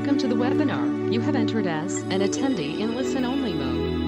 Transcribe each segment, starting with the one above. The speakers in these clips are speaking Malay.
Welcome to the webinar. You have entered as an attendee in listen-only mode.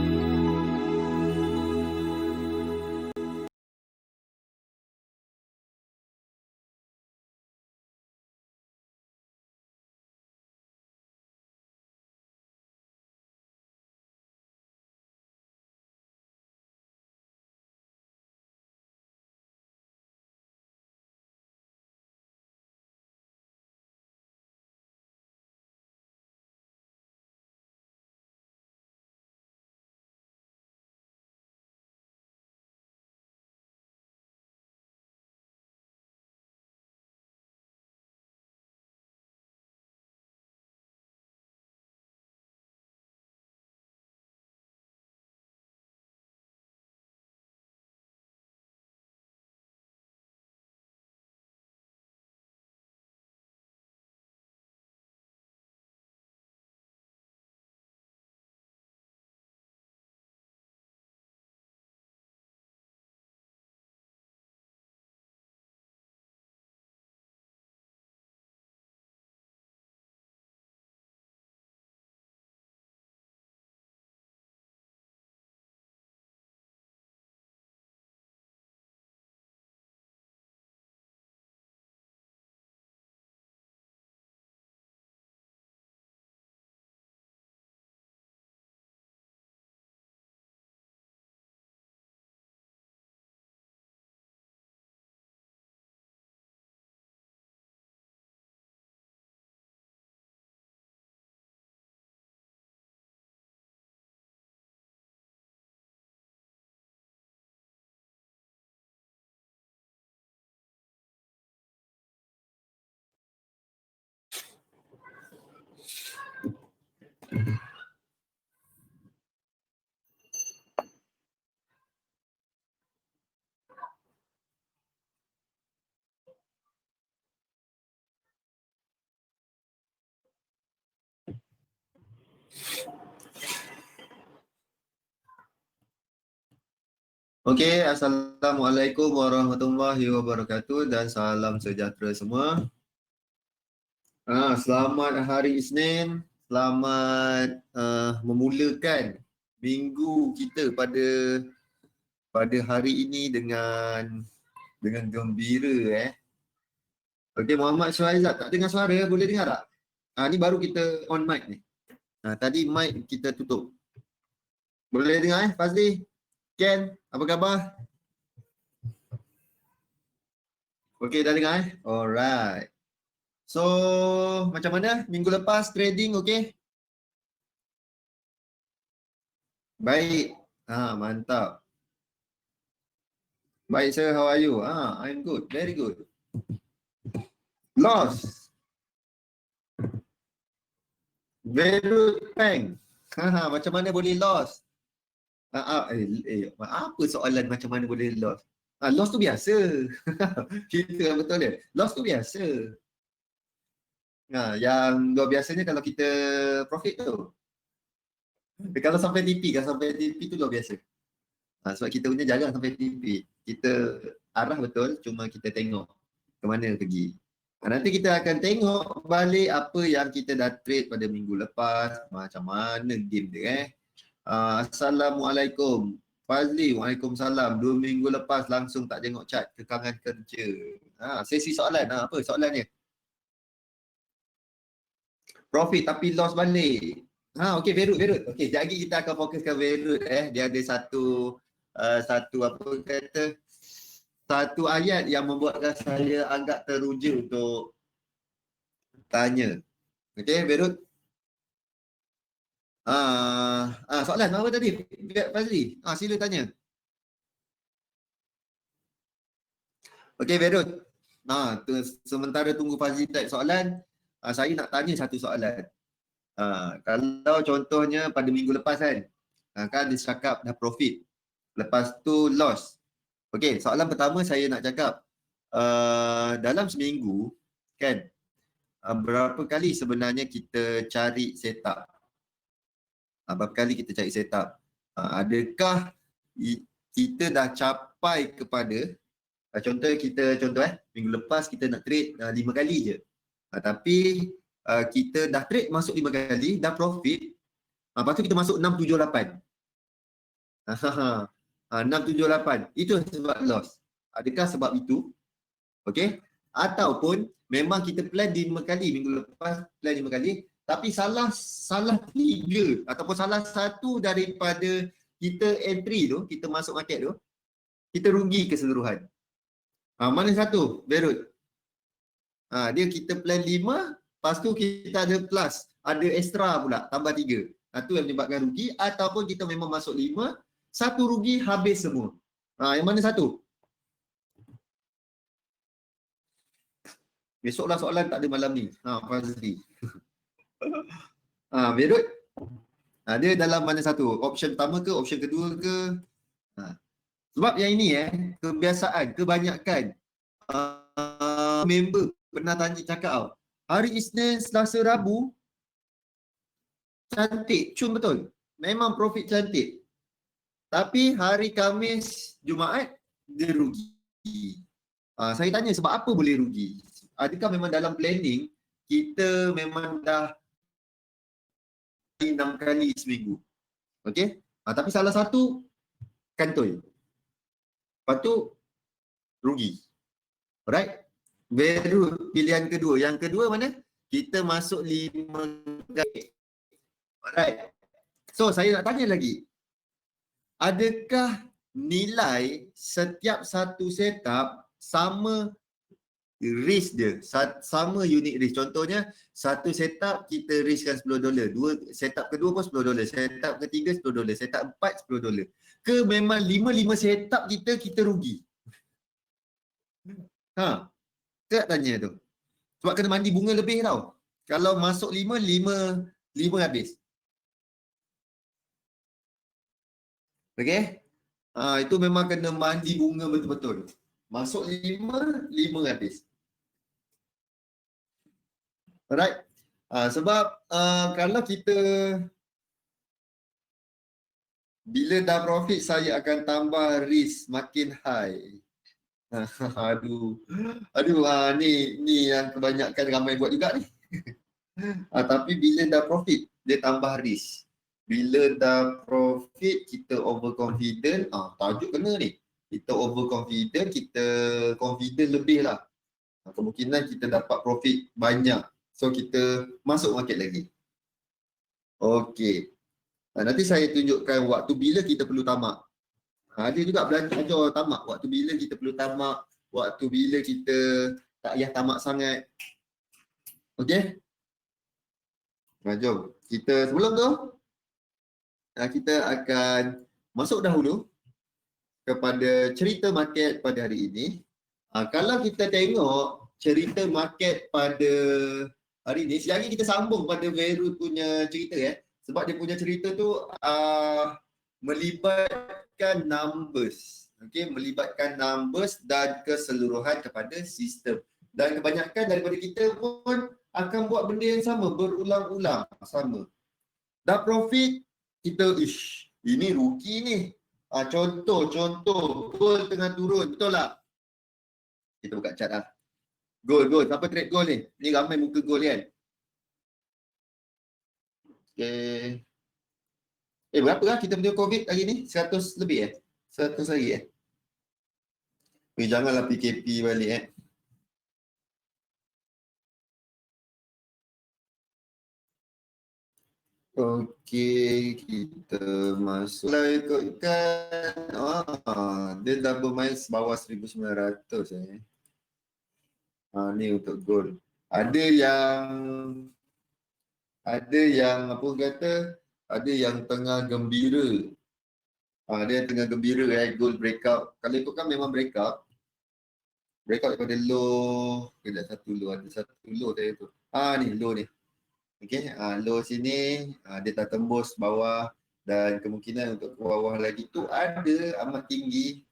Okey, Assalamualaikum warahmatullahi wabarakatuh dan salam sejahtera semua. Selamat hari Isnin, selamat memulakan minggu kita pada hari ini dengan gembira. Okey, Muhammad Syuaizat, tak dengar suara, boleh dengar tak? Ni baru kita on mic ni. Tadi mic kita tutup. Boleh dengar Fazli? Ken, apa khabar? Okey, dah dengar Alright. So, macam mana minggu lepas trading okey? Baik. Mantap. Baik sir, how are you? I'm good, very good. Loss. Very Peng. Macam mana boleh loss? Apa soalan macam mana boleh loss? Loss tu biasa. Kita betul dia. Loss tu biasa. Yang luar biasanya kalau kita profit tu. Kalau sampai TP tu luar biasa. Sebab kita punya jarang sampai TP. Kita arah betul, cuma kita tengok ke mana pergi. Nanti kita akan tengok balik apa yang kita dah trade pada minggu lepas, macam mana game dia. Assalamualaikum. Fazli, waalaikumsalam. 2 minggu lepas langsung tak tengok chart, kekangan kerja. Sesi soalan, apa soalannya? Profit tapi loss balik. Okey, Verut. Okey, sekejap lagi kita akan fokuskan Verut. Dia ada satu apa kata, satu ayat yang membuatkan saya agak teruja untuk tanya. Okey, Verut. Soalan apa tadi, Fazli? Sila tanya. Okey, Verut. Sementara tunggu Fazli type soalan, saya nak tanya satu soalan. Kalau contohnya pada minggu lepas kan dia cakap dah profit, lepas tu loss. Okey, soalan pertama saya nak cakap, dalam seminggu kan, berapa kali sebenarnya kita cari setup? Berapa kali kita cari setup? Adakah kita dah capai kepada, contoh minggu lepas kita nak trade 5 kali je. Tapi kita dah trade masuk 5 kali, dah profit, lepas tu kita masuk 678. 678. Itu sebab loss. Adakah sebab itu? Okey. Ataupun memang kita plan 5 kali, minggu lepas plan 5 kali, tapi salah 3 ataupun salah satu daripada kita entry tu, kita masuk market tu, kita rugi keseluruhan. Mana satu, Berut? Dia kita plan 5, lepas tu kita ada plus, ada extra pula, tambah 3. Itu yang menyebabkan rugi. Ataupun kita memang masuk 5, satu rugi, habis semua. Yang mana satu? Besoklah soalan, tak ada malam ni. Pasti. Berut? Dia dalam mana satu? Option pertama ke, option kedua ke? Sebab yang ini kebiasaan, kebanyakan member pernah cakap hari Isnin, Selasa, Rabu cantik, cun betul. Memang profit cantik. Tapi hari Khamis, Jumaat dia rugi. Saya tanya sebab apa boleh rugi? Adakah memang dalam planning kita memang dah 6 kali seminggu? Okey? Tapi salah satu kantoi. Lepas tu rugi. Alright? Baru pilihan kedua. Yang kedua mana? Kita masuk 5 kali. Alright. So saya nak tanya lagi. Adakah nilai setiap satu setup sama risk dia, sama unit risk? Contohnya, satu setup kita riskkan $10, setup kedua pun $10, setup ketiga $10, setup 4 $10. Ke memang 5 setup kita rugi? Saya tanya tu. Sebab kena mandi bunga lebih tau. Kalau masuk 5 habis. Okey? Itu memang kena mandi bunga betul-betul. Masuk 5 habis. Alright. Sebab kalau kita bila dah profit, saya akan tambah risk makin high. Ni yang kebanyakan ramai buat juga ni. Tapi bila dah profit, dia tambah risk. Bila dah profit, kita overconfident. Tajuk kena ni. Kita overconfident, kita confident lebih lah. Kemungkinan kita dapat profit banyak. So kita masuk market lagi. Okey. Nanti saya tunjukkan waktu bila kita perlu tamak. Ada juga belajar tamak. Waktu bila kita perlu tamak. Waktu bila kita tak payah tamak sangat. Okey. Jom. Sebelum tu, kita akan masuk dahulu kepada cerita market pada hari ini. Kalau kita tengok cerita market pada hari ini, sekali lagi kita sambung pada Veru punya cerita sebab dia punya cerita tu melibatkan numbers. Okey, melibatkan numbers dan keseluruhan kepada sistem. Dan kebanyakan daripada kita pun akan buat benda yang sama, berulang-ulang sama. Dah profit, kita ini rugi ni. Contoh, gold tengah turun, betul tak? Kita buka chart lah. Gold. Siapa trade gold ni? Ni ramai muka gold kan? Okay. Berapa lah kita punya COVID hari ni? 100 lebih 100 hari janganlah PKP balik Okey, kita masuklah ikutkan. Dia dah bermain bawah 1900 ni untuk gold. Ada yang apa kata? Ada yang tengah gembira. Ada yang tengah gembira gold breakout. Kalau itu kan memang breakout. Breakout daripada low. Ada satu low tadi tu. Ni low ni. Okey, low sini dia tak tembus bawah dan kemungkinan untuk ke bawah lagi tu ada amat tinggi.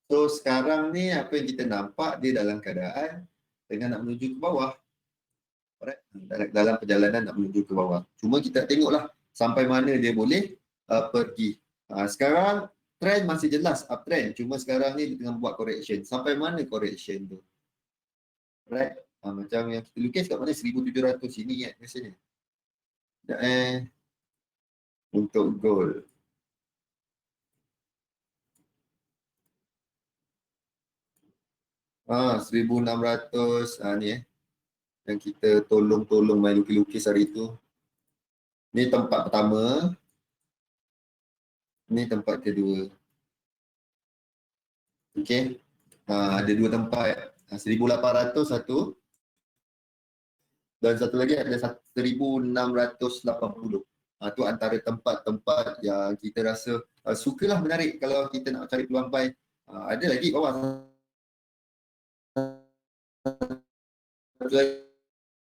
So sekarang ni apa yang kita nampak, dia dalam keadaan tengah nak menuju ke bawah. Alright, dalam perjalanan nak menuju ke bawah. Cuma kita tengoklah sampai mana dia boleh pergi. Sekarang trend masih jelas uptrend, cuma sekarang ni dia tengah buat correction. Sampai mana correction tu? Alright. Macam yang kita lukis kat mana 1700 sini kan rasanya. Sekejap untuk gold. Ah, 1600 ni yang kita tolong main lukis-lukis hari tu. Ni tempat pertama. Ni tempat kedua. Okey. Ada dua tempat. 1800 satu. Dan satu lagi ada 1680. Tu antara tempat-tempat yang kita rasa sukalah menarik kalau kita nak cari peluang buy. Ada lagi bawah. Satu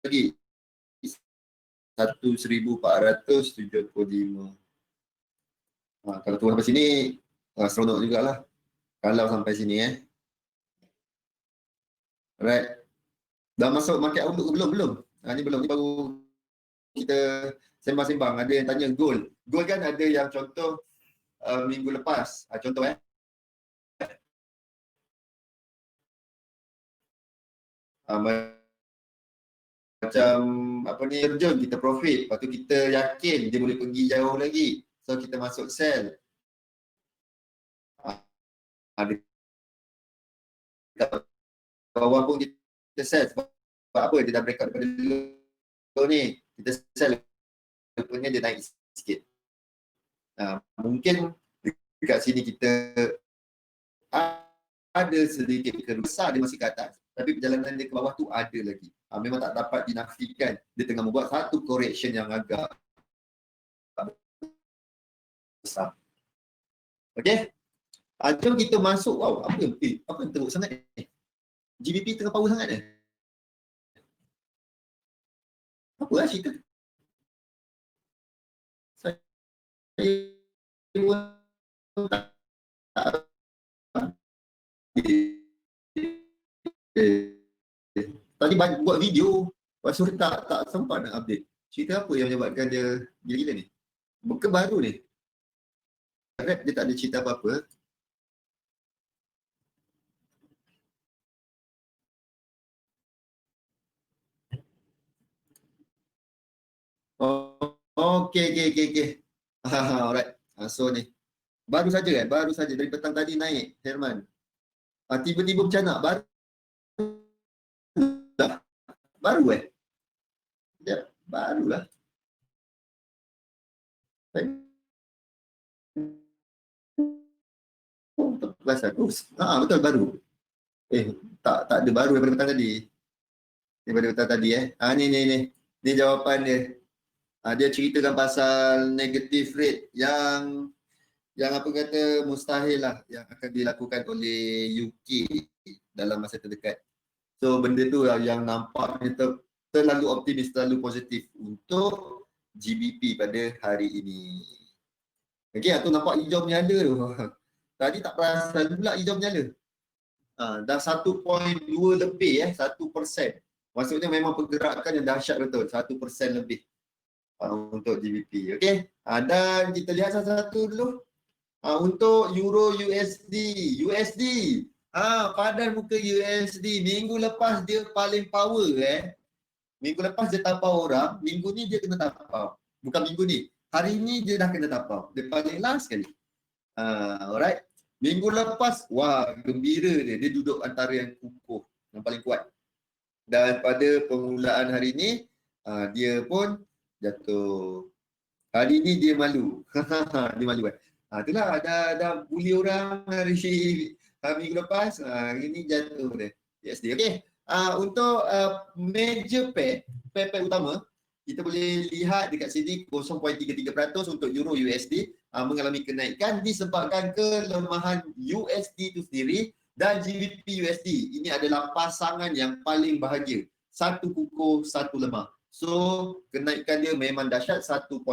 lagi 1475. Kalau turun sampai sini seronok jugalah. Kalau sampai sini Alright. Dah masuk market outlook belum? Belum. Ni belum. Ni baru kita sembang-sembang. Ada yang tanya gold. Gold kan ada yang contoh minggu lepas. Contoh macam apa ni, terjun kita profit. Lepas tu kita yakin dia boleh pergi jauh lagi. So kita masuk sell. Ada kat bawah pun kita sell. Sebab apa? Dia dah break out daripada low ni. Kita sell. Rupanya dia naik sikit. Mungkin dekat sini kita ada sedikit besar dia masih ke atas. Tapi perjalanan dia ke bawah tu ada lagi. Memang tak dapat dinafikan. Dia tengah membuat satu correction yang agak besar. Okey. Jom kita masuk. Wow, apa yang teruk sangat ni? GBP tengah power sangat ni. Apa lah cerita? Saya tadi buat video, lepas tu tak sempat nak update. Cerita apa yang menyebabkan dia gila-gila ni? Bukan baru ni. Dia tak ada cerita apa-apa. Okey. Alright. So ni. Baru saja dari petang tadi naik, Herman. Tiba-tiba macam nak baru ya, barulah. Kelas aku. Betul baru. Tak ada baru daripada petang tadi. Daripada petang tadi Ni jawapan dia. Dia ceritakan pasal negative rate yang apa kata mustahil lah yang akan dilakukan oleh UK dalam masa terdekat. So benda tu lah yang nampaknya terlalu optimis, terlalu positif untuk GBP pada hari ini. Okey, tu nampak hijau menyala tu. Tadi tak perasan pula hijau menyala. Dah 1.2 lebih 1%. Maksudnya memang pergerakan yang dahsyat betul, 1% lebih untuk GBP. Okey. Dan kita lihat satu-satu dulu. Untuk Euro USD. Padan muka USD. Minggu lepas dia paling power Minggu lepas dia tapau orang. Minggu ni dia kena tapau. Bukan minggu ni. Hari ni dia dah kena tapau. Dia paling last sekali. Alright. Minggu lepas, wah gembira dia. Dia duduk antara yang kukuh. Yang paling kuat. Dan pada permulaan hari ni, dia pun jatuh. Hari ni dia malu. Dia malu itulah dah bully orang hari minggu lepas. Hari ni jatuh dia. USD. Okey. Untuk major pair utama, kita boleh lihat dekat sini 0.33% untuk Euro USD mengalami kenaikan disebabkan kelemahan USD itu sendiri dan GBP USD. Ini adalah pasangan yang paling bahagia. Satu kukuh, satu lemah. So, kenaikan dia memang dahsyat 1.22%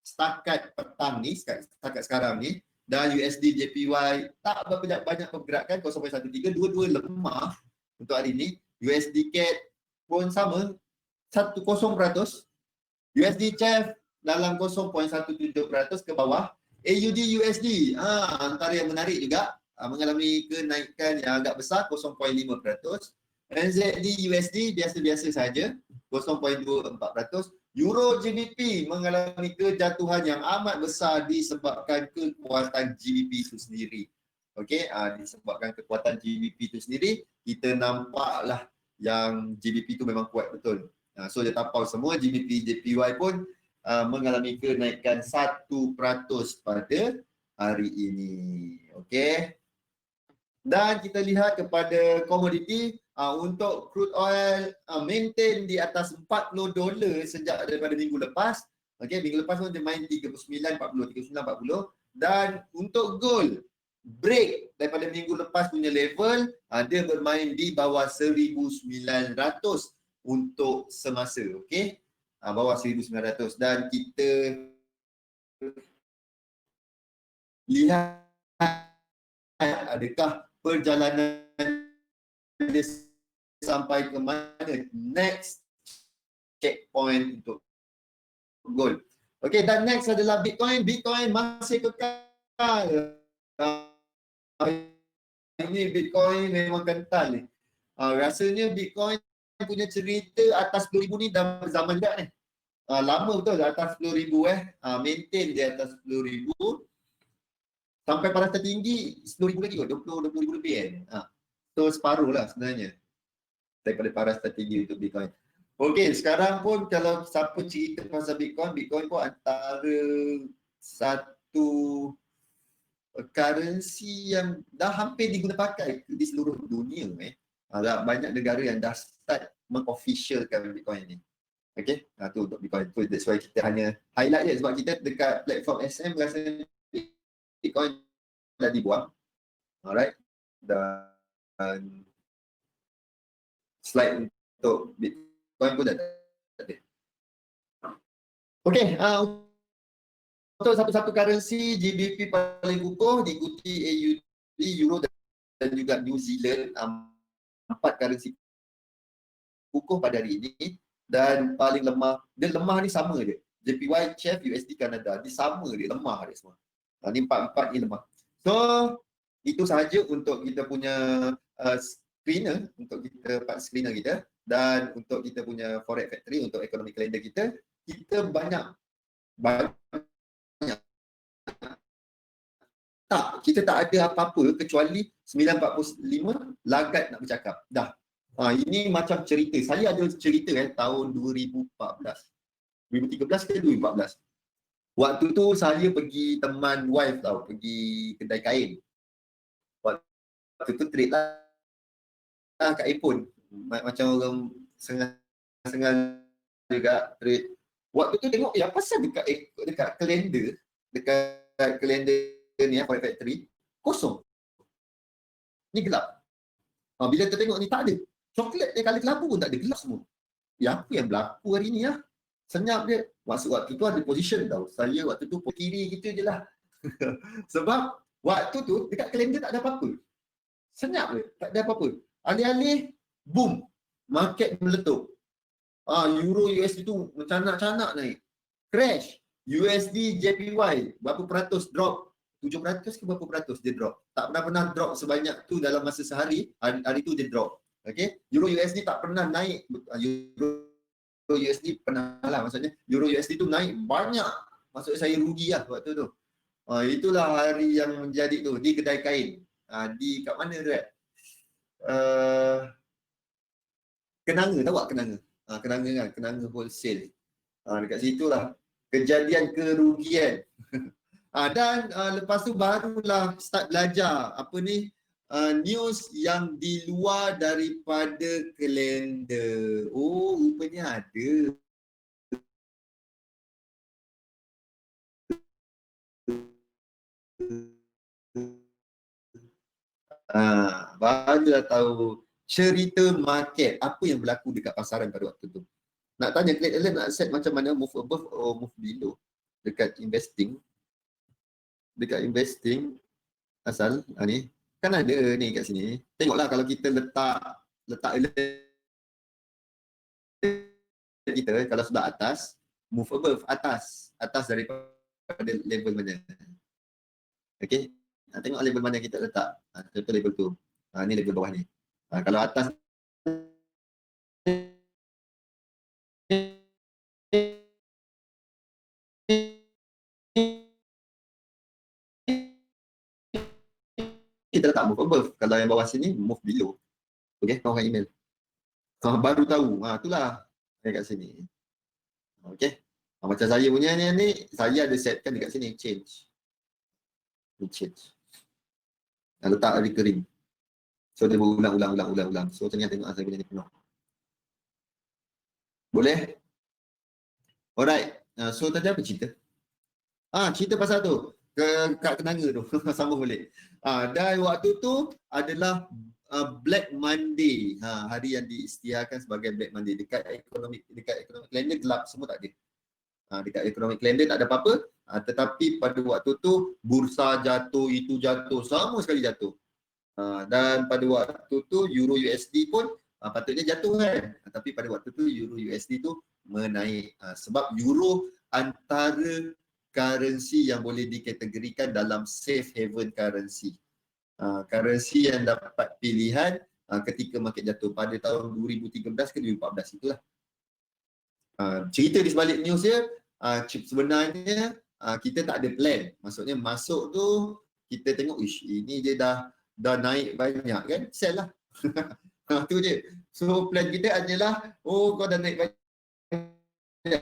setakat petang ni, setakat sekarang ni. Dan USD JPY tak berapa banyak pergerakan, 0.13, dua-dua lemah untuk hari ni. USD CAD pun sama, 10%. USD CHF dalam 0.17% ke bawah. AUD USD, antara yang menarik juga, mengalami kenaikan yang agak besar, 0.5%. NZD USD biasa-biasa saja 0.24%. Euro GBP mengalami kejatuhan yang amat besar disebabkan kekuatan GBP itu sendiri. Okey, disebabkan kekuatan GBP itu sendiri, kita nampaklah yang GBP itu memang kuat betul. So dia tapau semua. GBP JPY pun mengalami kenaikan 1% pada hari ini. Okey. Dan kita lihat kepada komoditi, untuk crude oil maintain di atas $40 sejak daripada minggu lepas. Okey, minggu lepas pun dia main 39.40, 39.40. Dan untuk gold, break daripada minggu lepas punya level, dia bermain di bawah 1,900 untuk semasa. Okey, bawah 1,900. Dan kita lihat adakah perjalanan dia sampai ke mana next checkpoint untuk gold. Okey, dan next adalah Bitcoin. Bitcoin masih kekal. Ini Bitcoin memang kental ni. Rasanya Bitcoin punya cerita atas 10,000 ni dah berzaman juga ni. Lama betul atas 10,000 maintain di atas 10,000 sampai paras tertinggi 10,000 lagi kot, 20,000 lebih kan. So separuh lah sebenarnya daripada paras tertinggi untuk Bitcoin. Okey, sekarang pun kalau siapa cerita pasal Bitcoin, Bitcoin pun antara satu currency yang dah hampir diguna pakai di seluruh dunia. Banyak negara yang dah start mengofficialkan Bitcoin ni. Okey, tu untuk Bitcoin. So that's why kita hanya highlight je sebab kita dekat platform SM rasa Bitcoin dah dibuang. Alright. Dan slide untuk Bitcoin pun dah ada. Okey, untuk satu-satu currency GBP paling kukuh diikuti AUD, Euro dan juga New Zealand. 4 currency kukuh pada hari ini. Dan paling lemah, dia lemah ni sama je. JPY, CHF, USD, Kanada, dia sama dia, lemah dia semua. Ni 4 ni lemah. So, itu sahaja untuk kita punya screener, untuk kita part screener kita. Dan untuk kita punya Forex Factory, untuk economic calendar kita banyak tak, kita tak ada apa-apa kecuali 9.45 lagat nak bercakap. Dah. Ini macam cerita. Saya ada cerita tahun 2014. 2013 ke 2014. Waktu tu saya pergi teman wife tau, pergi kedai kain. Waktu tu trade lah kat iPhone. Macam orang sengah-sengah juga trade. Waktu tu tengok, apa pasal dekat kalender, ni Forex Factory, kosong. Ni gelap. Bila kita tengok ni tak ada. Coklat dia kali kelabu pun tak ada, gelap semua. Apa yang berlaku hari ni ya? Senyap dia. Maksud waktu tu ada position tau. Saya waktu tu kiri gitu je lah. Sebab waktu tu dekat kalender tak ada apa-apa. Senyap dia, tak ada apa-apa. Alih-alih, boom. Market meletup. Euro USD tu mencanak-canak naik. Crash. USD JPY berapa peratus drop? 7% ke berapa peratus dia drop? Tak pernah drop sebanyak tu dalam masa sehari. Hari tu dia drop. Okey, Euro USD tak pernah naik. Euro USD pernah lah, maksudnya Euro USD tu naik banyak. Maksud saya rugi lah waktu tu. Itulah hari yang menjadi tu di kedai kain. Di kat mana tu Kenanga, tahu tak Kenanga? Kenanga kan, Kenanga wholesale. Dekat situ lah kejadian kerugian. Dan lepas tu barulah start belajar apa ni, news yang di luar daripada kalender. Oh, rupanya ada. Barulah tahu cerita market, apa yang berlaku dekat pasaran pada waktu tu. Nak tanya Trade Alert nak set macam mana, move above or move below dekat investing. Dekat investing asal ni kan ada ni kat sini. Tengoklah kalau kita letak alert kita, kalau sudah atas, move above, atas daripada level mana. Okey, tengok level mana kita letak. Contoh level tu. Ni level bawah ni. Kalau atas kita letak move above. Kalau yang bawah sini, move below. Okay, kau akan email. Baru tahu. Itulah dekat sini. Okay. Macam saya punya ni, saya ada setkan dekat sini, change. Change. Letak recurring. So, dia berulang. So, ternyata tengok saya punya ni penuh. Boleh? Alright. So, tadi apa cerita? Cerita pasal tu. Kat Kenanga tu. Sambung balik. Dan waktu tu adalah Black Monday. Hari yang diisytiharkan sebagai Black Monday. Dekat economic calendar gelap, semua tak ada. Dekat economic calendar tak ada apa-apa. Tetapi pada waktu tu, bursa jatuh, itu jatuh. Sama sekali jatuh. Dan pada waktu tu, Euro USD pun patutnya jatuh kan. Tapi pada waktu tu, Euro USD tu menaik. Sebab Euro antara currency yang boleh dikategorikan dalam safe haven currency. Currency yang dapat pilihan ketika market jatuh pada tahun 2013 ke 2014 itulah. Cerita di sebalik news dia, sebenarnya kita tak ada plan. Maksudnya masuk tu kita tengok, ini dia dah naik banyak kan, sell lah. Tu je. So plan kita adalah, kau dah naik banyak,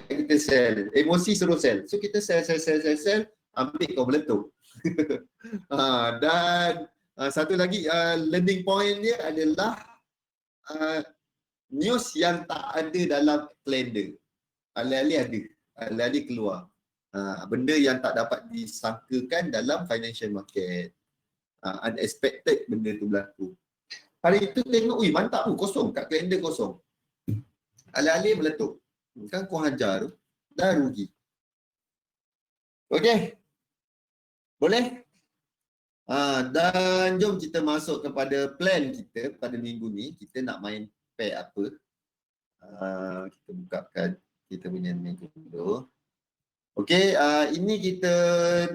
kita sell. Emosi suruh sell. So kita sell, ambil kau meletup. Dan satu lagi learning point dia adalah news yang tak ada dalam kalender. Alih-alih ada, alih-alih keluar. Benda yang tak dapat disangkakan dalam financial market. Unexpected benda tu berlaku. Hari itu tengok, mantap tu, kosong. Kat kalender kosong. Alih-alih meletup. Kan kau hajar tu, dah rugi. Okey? Boleh? Dan jom kita masuk kepada plan kita pada minggu ni. Kita nak main pair apa? Kita bukakan kita punya minggu dulu. Okey, ini kita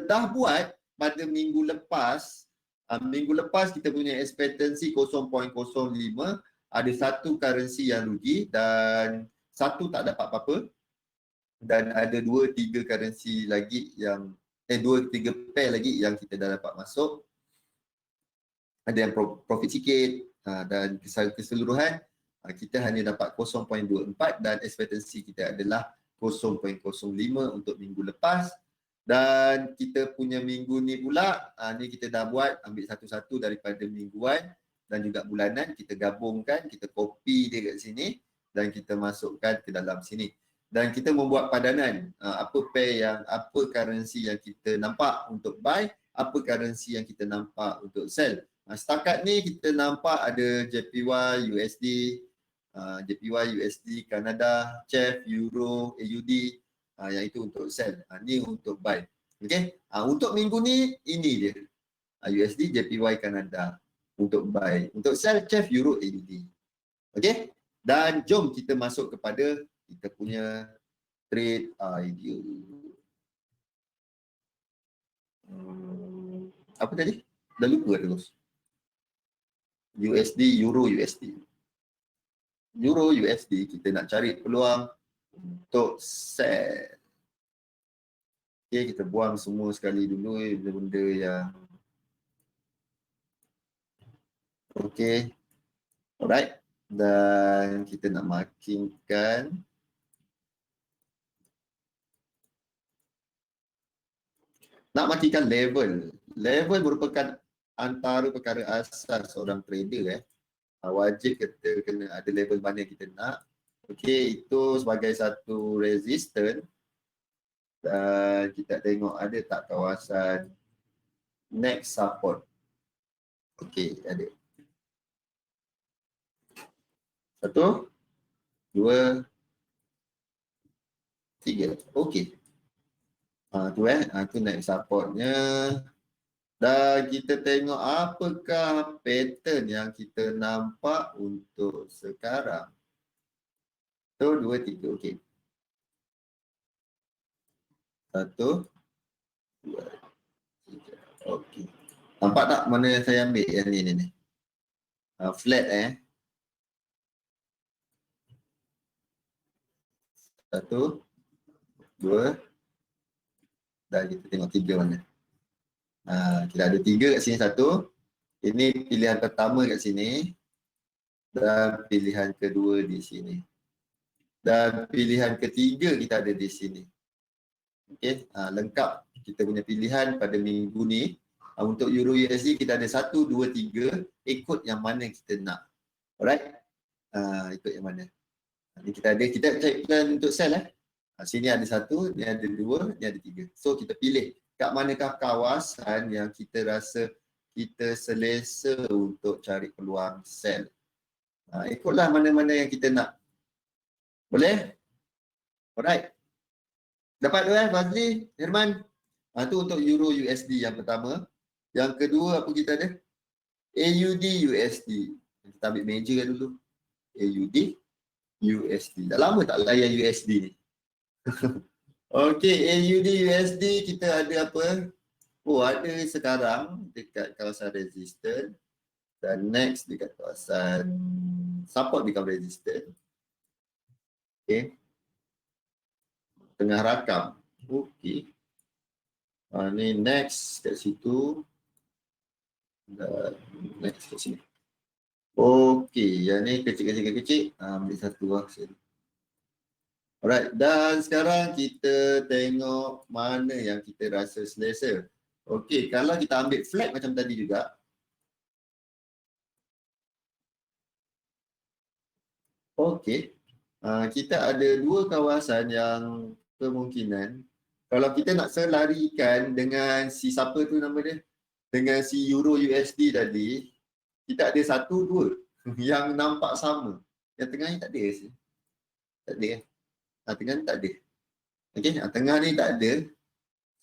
dah buat pada minggu lepas. Minggu lepas kita punya expectancy 0.05. Ada satu currency yang rugi dan satu tak dapat apa-apa. Dan ada 2-3 currency lagi yang 2-3 pair lagi yang kita dah dapat masuk. Ada yang profit sikit dan keseluruhan kita hanya dapat 0.24 dan expectancy kita adalah 0.05 untuk minggu lepas. Dan kita punya minggu ni pula, ni kita dah buat, ambil satu-satu daripada mingguan dan juga bulanan, kita gabungkan, kita copy dia kat sini dan kita masukkan ke dalam sini. Dan kita membuat padanan, apa currency yang kita nampak untuk buy, apa currency yang kita nampak untuk sell. Setakat ni kita nampak ada JPY, USD, JPY, USD, Kanada, CHF, Euro, AUD, yang itu untuk sell. Ni untuk buy. Okay? Untuk minggu ni, ini dia. USD, JPY, Kanada untuk buy. Untuk sell, CHF, Euro, AUD. Okay? Dan jom kita masuk kepada kita punya trade idea. Apa tadi? Dah lupa terus. USD, Euro, USD. Euro, USD, kita nak cari peluang untuk sell. Okay, kita buang semua sekali dulu benda-benda yang okay. Alright. Dan kita nak markingkan level. Level merupakan antara perkara asas seorang trader. Wajib kita kena ada level mana kita nak. Okey, itu sebagai satu resistance. Dan kita tengok ada tak kawasan next support. Okey, ada. 1, 2, 3. Okey. Tu next supportnya. Dan kita tengok apakah pattern yang kita nampak untuk sekarang. 1, 2, 3. Okey. 1, 2, 3. Okey. Nampak tak mana yang saya ambil yang ni? Flat 1, 2, dan kita tengok 3 mana. Kita ada 3 kat sini, 1. Ini pilihan pertama kat sini. Dan pilihan kedua di sini. Dan pilihan ketiga kita ada di sini. Okey, lengkap kita punya pilihan pada minggu ni. Untuk Euro USD kita ada 1, 2, 3. Ikut yang mana kita nak. Alright? Ikut yang mana. Ni kita cari plan untuk sell sini ada 1, ni ada 2, ni ada 3. So kita pilih kat manakah kawasan yang kita rasa kita selesa untuk cari peluang sell. Ikutlah mana-mana yang kita nak. Boleh? Alright. Dapat tu Fazli, Herman? Tu untuk Euro USD yang pertama. Yang kedua apa kita ada? AUD USD. Kita ambil meja dulu. AUD USD. Dah lama tak layan USD ni. Okey, AUD USD kita ada apa? Ada sekarang dekat kawasan resistance. Dan next dekat kawasan support become resistance. Okey. Tengah rakam. Okey. Ni next kat situ. Dan next kat sini. Okey, yang ni kecil-kecil. Ambil satu lah. Alright, dan sekarang kita tengok mana yang kita rasa selesa. Okey, kalau kita ambil flat macam tadi juga. Okey, kita ada 2 kawasan yang kemungkinan kalau kita nak selarikan dengan si siapa tu nama dia, dengan si Euro USD tadi, kita ada 1, 2 yang nampak sama. Yang tengah ni tak ada sih. Tak ada. Tengah ni tak ada. Okey, tengah ni tak ada.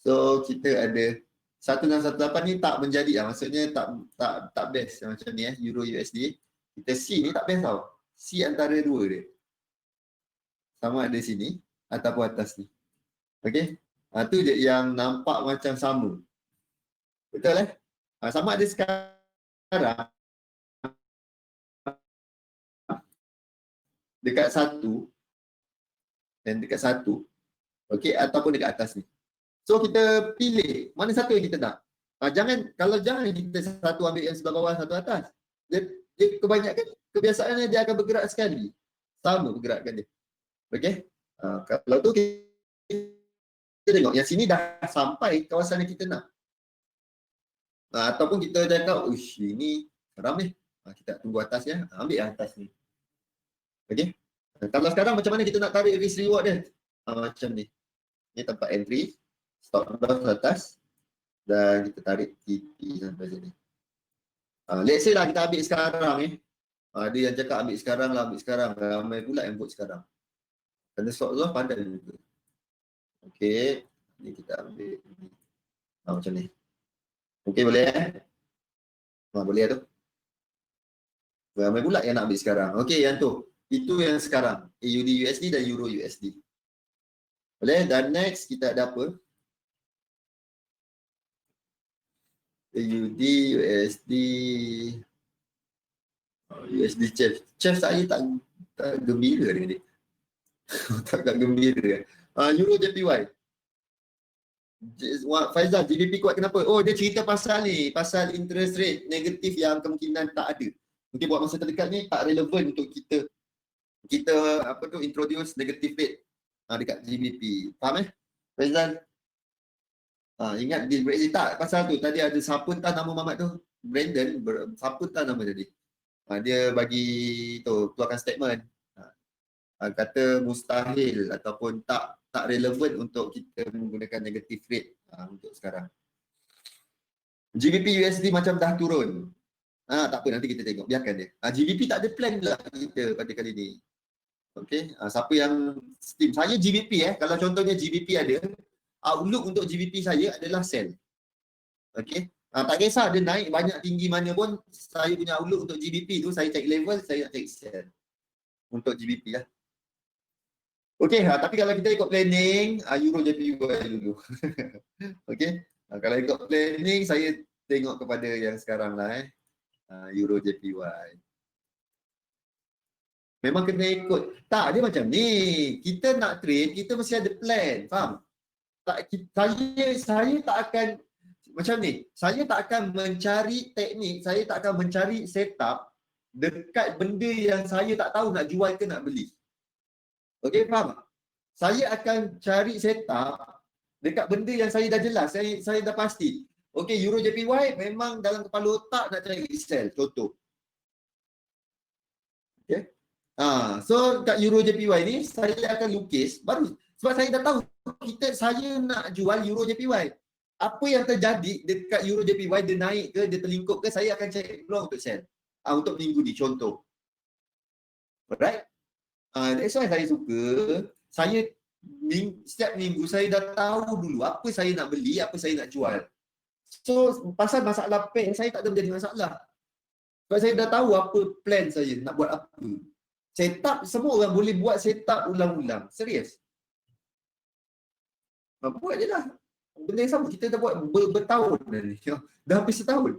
So kita ada 1.18 ni tak menjadi maksudnya tak best macam ni Euro USD. Kita C ni tak best tau. C antara 2 dia. Sama ada sini ataupun atas ni. Okey. Tu je yang nampak macam sama. Betul sama ada sekarang dekat 1 dan dekat 1. Okey, ataupun dekat atas ni. So kita pilih mana satu yang kita nak. Jangan kita satu ambil yang sebelah bawah, satu atas. Dia kebanyakan kebiasaannya dia akan bergerak sekali. Sama pergerakan dia. Okey. Kalau tu kita tengok yang sini dah sampai kawasan yang kita nak. Ataupun kita cakap, ini haram ni. Kita tunggu atas ya. Ambil atas ni. Okey. Kalau sekarang macam mana kita nak tarik risk reward dia? Macam ni. Ni tempat entry. Stop loss atas. Dan kita tarik TP sampai sini. Let's say lah kita ambil sekarang Ada yang cakap ambil sekarang lah, ambil sekarang. Ramai pula yang buat sekarang. Kerana stop loss padan juga. Okey. Ni kita ambil. Macam ni. Okey, boleh boleh tu. Ramai pula yang nak ambil sekarang. Okey, yang tu. Itu yang sekarang. AUD USD dan Euro USD. Boleh? Dan next kita ada apa? AUD USD. USD Chef saya tak gembira dengan dia. tak gembira. Euro JPY. Faizal, GBP kuat kenapa? Dia cerita pasal ni, pasal interest rate negatif yang kemungkinan tak ada. Mungkin buat masa terdekat ni tak relevan untuk kita introduce negative rate dekat GBP. Faham Faizal? Ingat di Brexit tak pasal tu tadi ada siapa entah nama Muhammad tu, Brandon, siapa entah nama tadi. Dia bagi keluarkan statement. Kata mustahil ataupun tak relevan untuk kita menggunakan negative rate untuk sekarang. GBP USD macam dah turun. Tak apa, nanti kita tengok, biarkan dia. GBP tak ada plan pula kita pada kali ni. Okey, siapa yang steam? Saya GBP kalau contohnya GBP ada, outlook untuk GBP saya adalah sell. Okey. Tak kisah dia naik banyak tinggi mana pun, saya punya outlook untuk GBP tu saya check level, saya nak check sell untuk GBP Okey, tapi kalau kita ikut planning, Euro JPY dulu. Okey. Kalau ikut planning, saya tengok kepada yang sekarang lah Euro JPY. Memang kena ikut. Tak, dia macam ni. Kita nak trade, kita mesti ada plan. Faham? Tak, saya tak akan macam ni. Saya tak akan mencari teknik, saya tak akan mencari setup dekat benda yang saya tak tahu nak jual ke nak beli. Okey, faham? Saya akan cari setup dekat benda yang saya dah jelas, saya dah pasti. Okey, Euro JPY memang dalam kepala otak nak cari sell, contoh. Okey. So kat Euro JPY ni saya akan lukis baru sebab saya dah tahu saya nak jual Euro JPY. Apa yang terjadi dekat Euro JPY, dia naik ke, dia terlingkup ke, saya akan cari peluang untuk sell. Untuk minggu ni contoh. Alright? That's why saya suka, setiap minggu saya dah tahu dulu apa saya nak beli, apa saya nak jual. So pasal masalah pen saya tak ada menjadi masalah. Sebab saya dah tahu apa plan saya nak buat apa. Setup, semua orang boleh buat setup ulang-ulang. Serius. Buat je lah. Benda yang sama kita dah buat bertahun dah ni. Dah hampir setahun.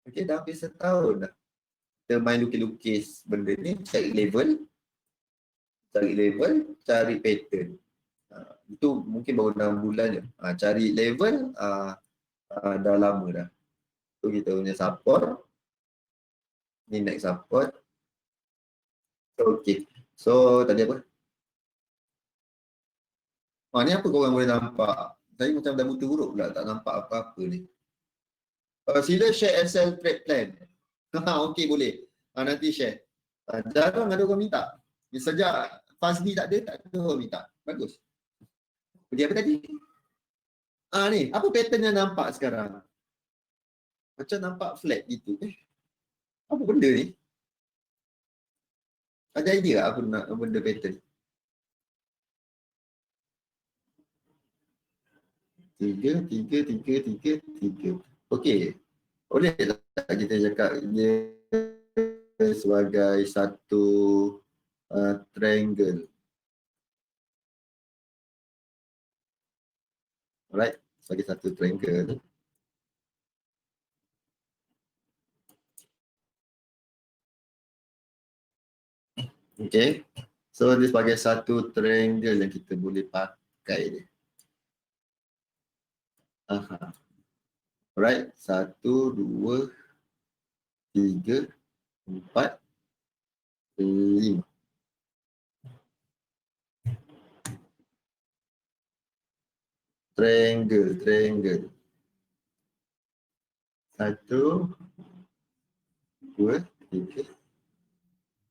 Okay, dah hampir setahun dah. Kita main lukis-lukis benda ni, cari level, cari pattern. Itu mungkin baru 6 bulan je. Cari level, dah lama dah. Tu kita punya support. Ni next support. Okay. So tadi apa? Ni apa korang boleh nampak? Saya macam dah buta huruf pula, tak nampak apa-apa ni. Sila share Excel trade plan. Okey, boleh. Nanti share. Jarang ada orang minta. Sejak Fazli tak ada orang minta. Bagus. Jadi apa tadi? Ni, apa pattern yang nampak sekarang? Macam nampak flat gitu. Apa benda ni? Ada idea apa nak benda pattern? 3. Okey. Boleh tak kita cakap dia sebagai satu triangle. Alright, sebagai satu triangle. Okay, so dia sebagai satu triangle yang kita boleh pakai dia. Alright, 1, 2, 3, 4, 5. Triangle. 1, 2, 3,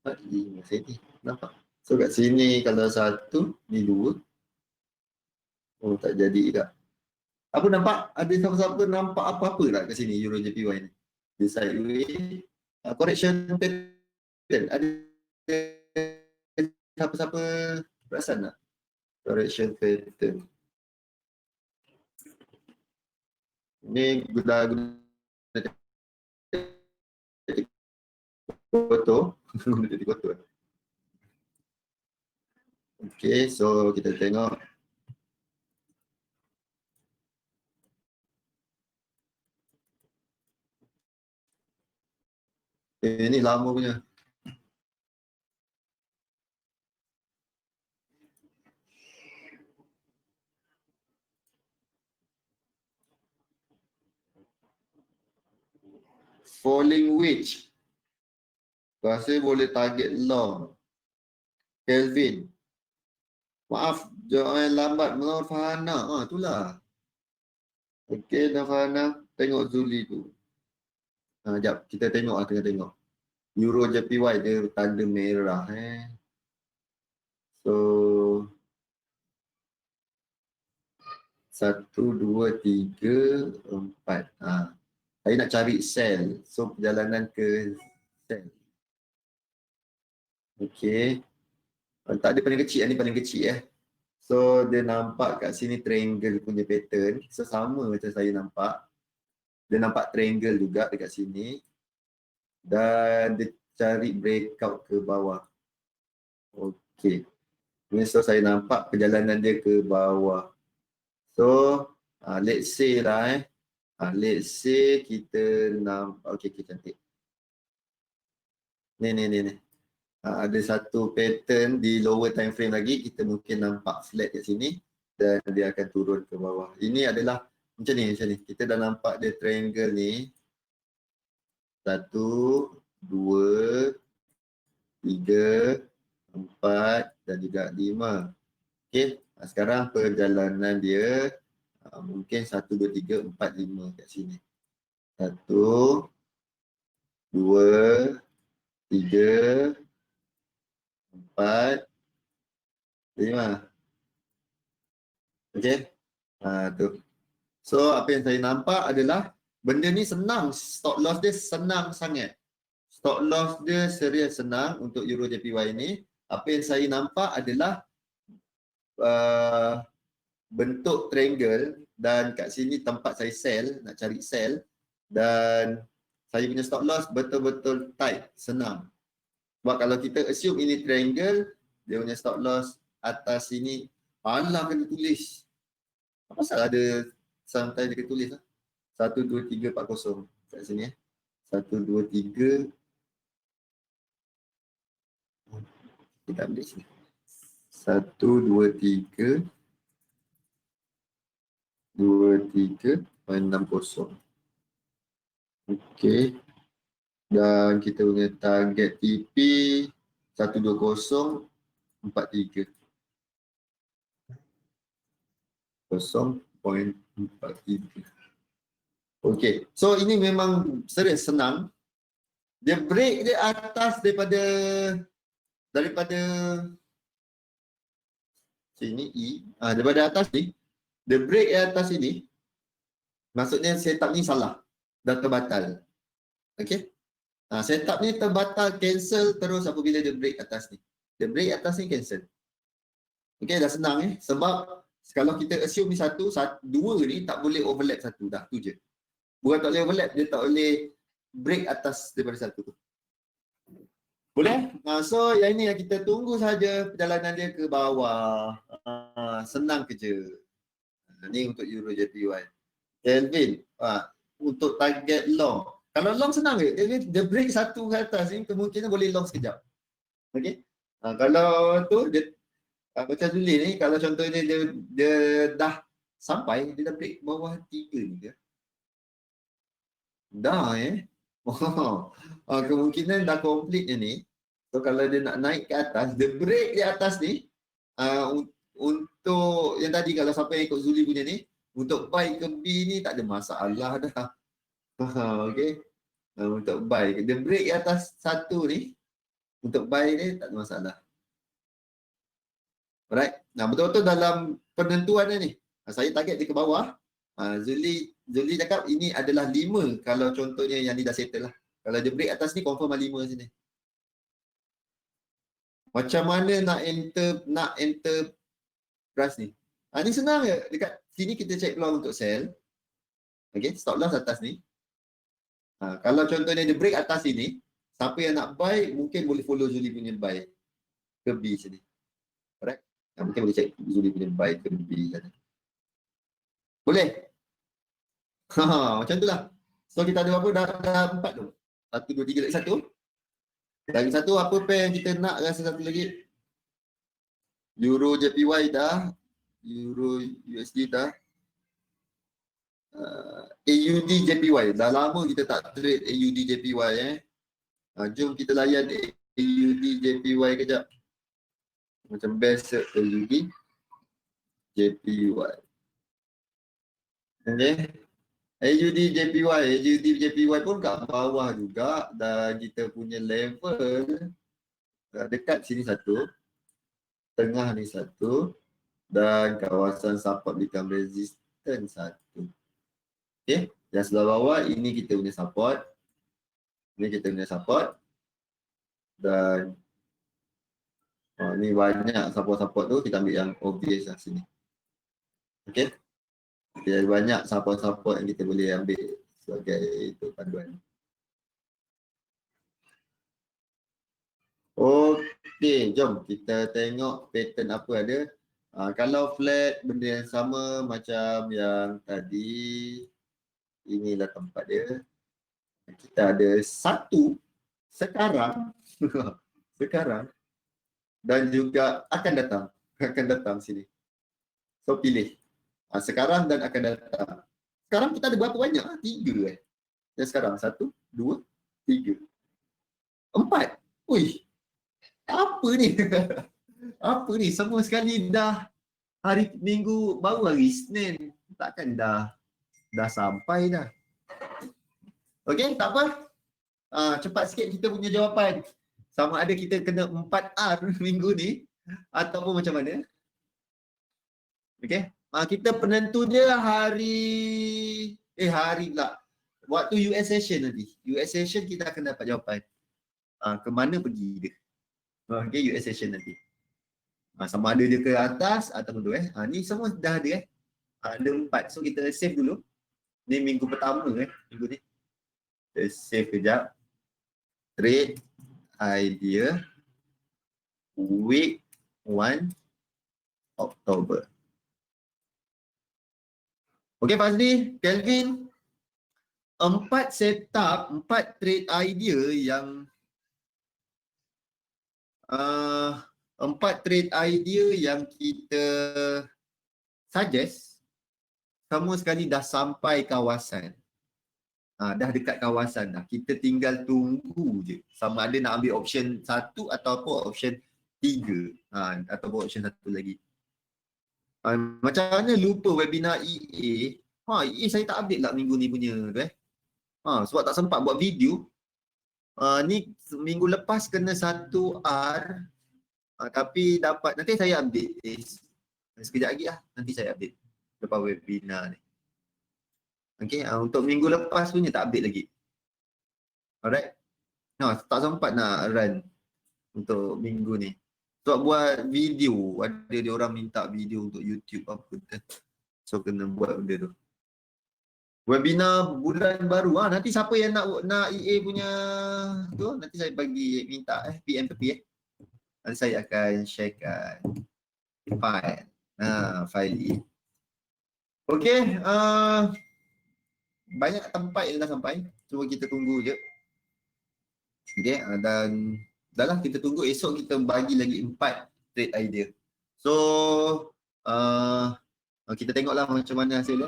4, 5. Sini, nampak? So kat sini kalau 1, ni 2. Oh, tak jadi tak. Apa nampak? Ada siapa-siapa nampak apa-apa tak kat sini Euro JPY ni? Di sideways, correction pattern. Ada siapa-siapa perasan tak? Correction pattern. Ni guna foto. Okay, so kita tengok. Ini lama punya. Falling wedge. Rasa boleh target long. Kelvin. Maaf, jangan lambat. Nur Fahana. Itulah. Okey, Nur Fahana. Tengok Zuli tu. Sekejap, kita tengok lah, kita tengok. Euro JPY dia tanda merah. So, 1, 2, 3, 4. Saya nak cari sell. So, perjalanan ke sell. Okey. Tak ada paling kecil, ni paling kecil So, dia nampak kat sini triangle punya pattern. So, sama macam saya nampak. Dia nampak triangle juga dekat sini. Dan dia cari breakout ke bawah. Okey. So, saya nampak perjalanan dia ke bawah. So, let's say lah let's say kita nampak, okey, cantik. Ni. ada satu pattern di lower time frame lagi, kita mungkin nampak flat kat sini dan dia akan turun ke bawah. Ini adalah macam ni. Kita dah nampak dia triangle ni. 1, 2, 3, 4 dan juga 5. Okey, sekarang perjalanan dia mungkin 1, 2, 3, 4, 5 kat sini. 1, 2, 3, 4, 5. Okey. Tu. So apa yang saya nampak adalah benda ni senang, stop loss dia senang sangat. Stop loss dia serius senang untuk Euro JPY ni. Apa yang saya nampak adalah bentuk triangle dan kat sini tempat saya sell, nak cari sell, dan saya punya stop loss betul-betul tight, senang. Sebab kalau kita assume ini triangle, dia punya stop loss atas sini, alah kena tulis. Apa salah ada sometimes dia kena tulis lah. 1, 2, 3, 4, 0 kat sini. 1, 2, 3. Kita ambil sini. 1, 2, 3. 2, 3, 6, 0. Okey. Dan kita punya target TP 120, 43. 0.43. Okey. So ini memang serius senang. Dia break dia atas daripada sini E. Daripada atas ni. Dia break di atas ini. Maksudnya setup ni salah. Dah terbatal. Okey. Setup ni terbatal, cancel terus apabila dia break atas ni. Dia break atas ni cancel. Okey, dah senang sebab kalau kita assume ni dua ni tak boleh overlap satu. Dah tu je. Bukan tak boleh overlap, dia tak boleh break atas daripada satu tu. Boleh? So yang ini yang kita tunggu saja perjalanan dia ke bawah. Senang kerja. Ni untuk Euro JPY. Kelvin, untuk target long. Kalau long senang ke? Dia break satu ke atas ni, kemungkinan boleh long sekejap. Okey. Kalau tu dia macam Zuli ni, kalau contohnya dia dah sampai, dia dah break bawah 3 ni ke? Dah kemungkinan dah complete ni. So kalau dia nak naik ke atas, dia break di atas ni. Untuk yang tadi kalau siapa yang ikut Zuli punya ni, untuk buy ke B ni tak ada masalah dah. Okey. Untuk buy, dia break di atas satu ni. Untuk buy ni tak ada masalah. Alright. Betul-betul dalam penentuan ni. Saya target dia ke bawah. Zuli cakap ini adalah 5 kalau contohnya yang ni dah settle lah. Kalau dia break atas ni confirm 5 sini. Macam mana nak enter price ni? Ni senang je. Dekat sini kita check peluang untuk sell. Okay, stop loss atas ni. Kalau contohnya dia break atas sini, siapa yang nak buy mungkin boleh follow Zuli punya buy ke B sini. Alright? Mungkin boleh check Zuli punya buy ke B sana. Boleh? Macam tu lah. So kita ada berapa? Dah 4 tu. 1, 2, 3 lagi satu. Lagi satu apa pair yang kita nak rasa satu lagi? Euro JPY dah. Euro USD dah. AUD JPY. Dah lama kita tak trade AUD JPY jom kita layan AUD JPY kejap. Macam best AUD JPY. Okay. AUD JPY pun kat bawah juga dan kita punya level dekat sini satu, tengah ni satu dan kawasan support become resistance satu. Okey, yang sebelah bawah ini kita punya support. Ini kita punya support dan ni banyak support-support tu, kita ambil yang obvious lah sini. Okey. Jadi banyak support-support yang kita boleh ambil sebagai itu panduan. Okey, jom kita tengok pattern apa ada. Kalau flat benda yang sama macam yang tadi, inilah tempat dia. Kita ada satu sekarang sekarang dan juga akan datang. Akan datang sini. So pilih. Sekarang dan akan datang. Sekarang kita ada berapa banyak? 3 Ya sekarang 1, 2, 3, 4. Ui, apa ni? Apa ni? Semua sekali dah hari Minggu, baru hari Isnin. Takkan dah sampai dah. Okey, tak apa. Cepat sikit kita punya jawapan. Sama ada kita kena 4R minggu ni ataupun macam mana. Okey. Kita penentu dia hari pula. Waktu US session nanti. US session kita akan dapat jawapan. Ke mana pergi dia. Okey, US session nanti. Sama ada dia ke atas ataupun tu ni semua dah ada ada 4. So kita save dulu. Ni minggu pertama minggu ni. Kita save kejap. Trade idea week 1 Oktober. Okey Fazli, Kelvin, 4 setup, 4 trade idea yang 4 trade idea yang kita suggest semua sekali dah sampai kawasan. Dah dekat kawasan dah. Kita tinggal tunggu je. Sama ada nak ambil option 1 ataupun option 3. Ataupun option 1 lagi. Macam mana lupa webinar EA? EA saya tak update lah minggu ni punya tu sebab tak sempat buat video. Ni minggu lepas kena 1R. Tapi dapat, nanti saya update. Sekejap lagi lah. Nanti saya update. Lepas webinar ni. Okay, untuk minggu lepas punya tak update lagi. Alright. Tak sempat nak run untuk minggu ni. Sebab buat video, ada dia orang minta video untuk YouTube apa tu. So kena buat benda tu. Webinar bulan baru. Nanti siapa yang nak EA punya tu, nanti saya bagi minta PM ke PM. Nanti saya akan sharekan file. File EA. Okay, banyak tempat yang dah sampai. Cuma kita tunggu je. Okay, dan dah lah kita tunggu. Esok kita bagi lagi 4 trade idea. So, kita tengoklah macam mana hasilnya.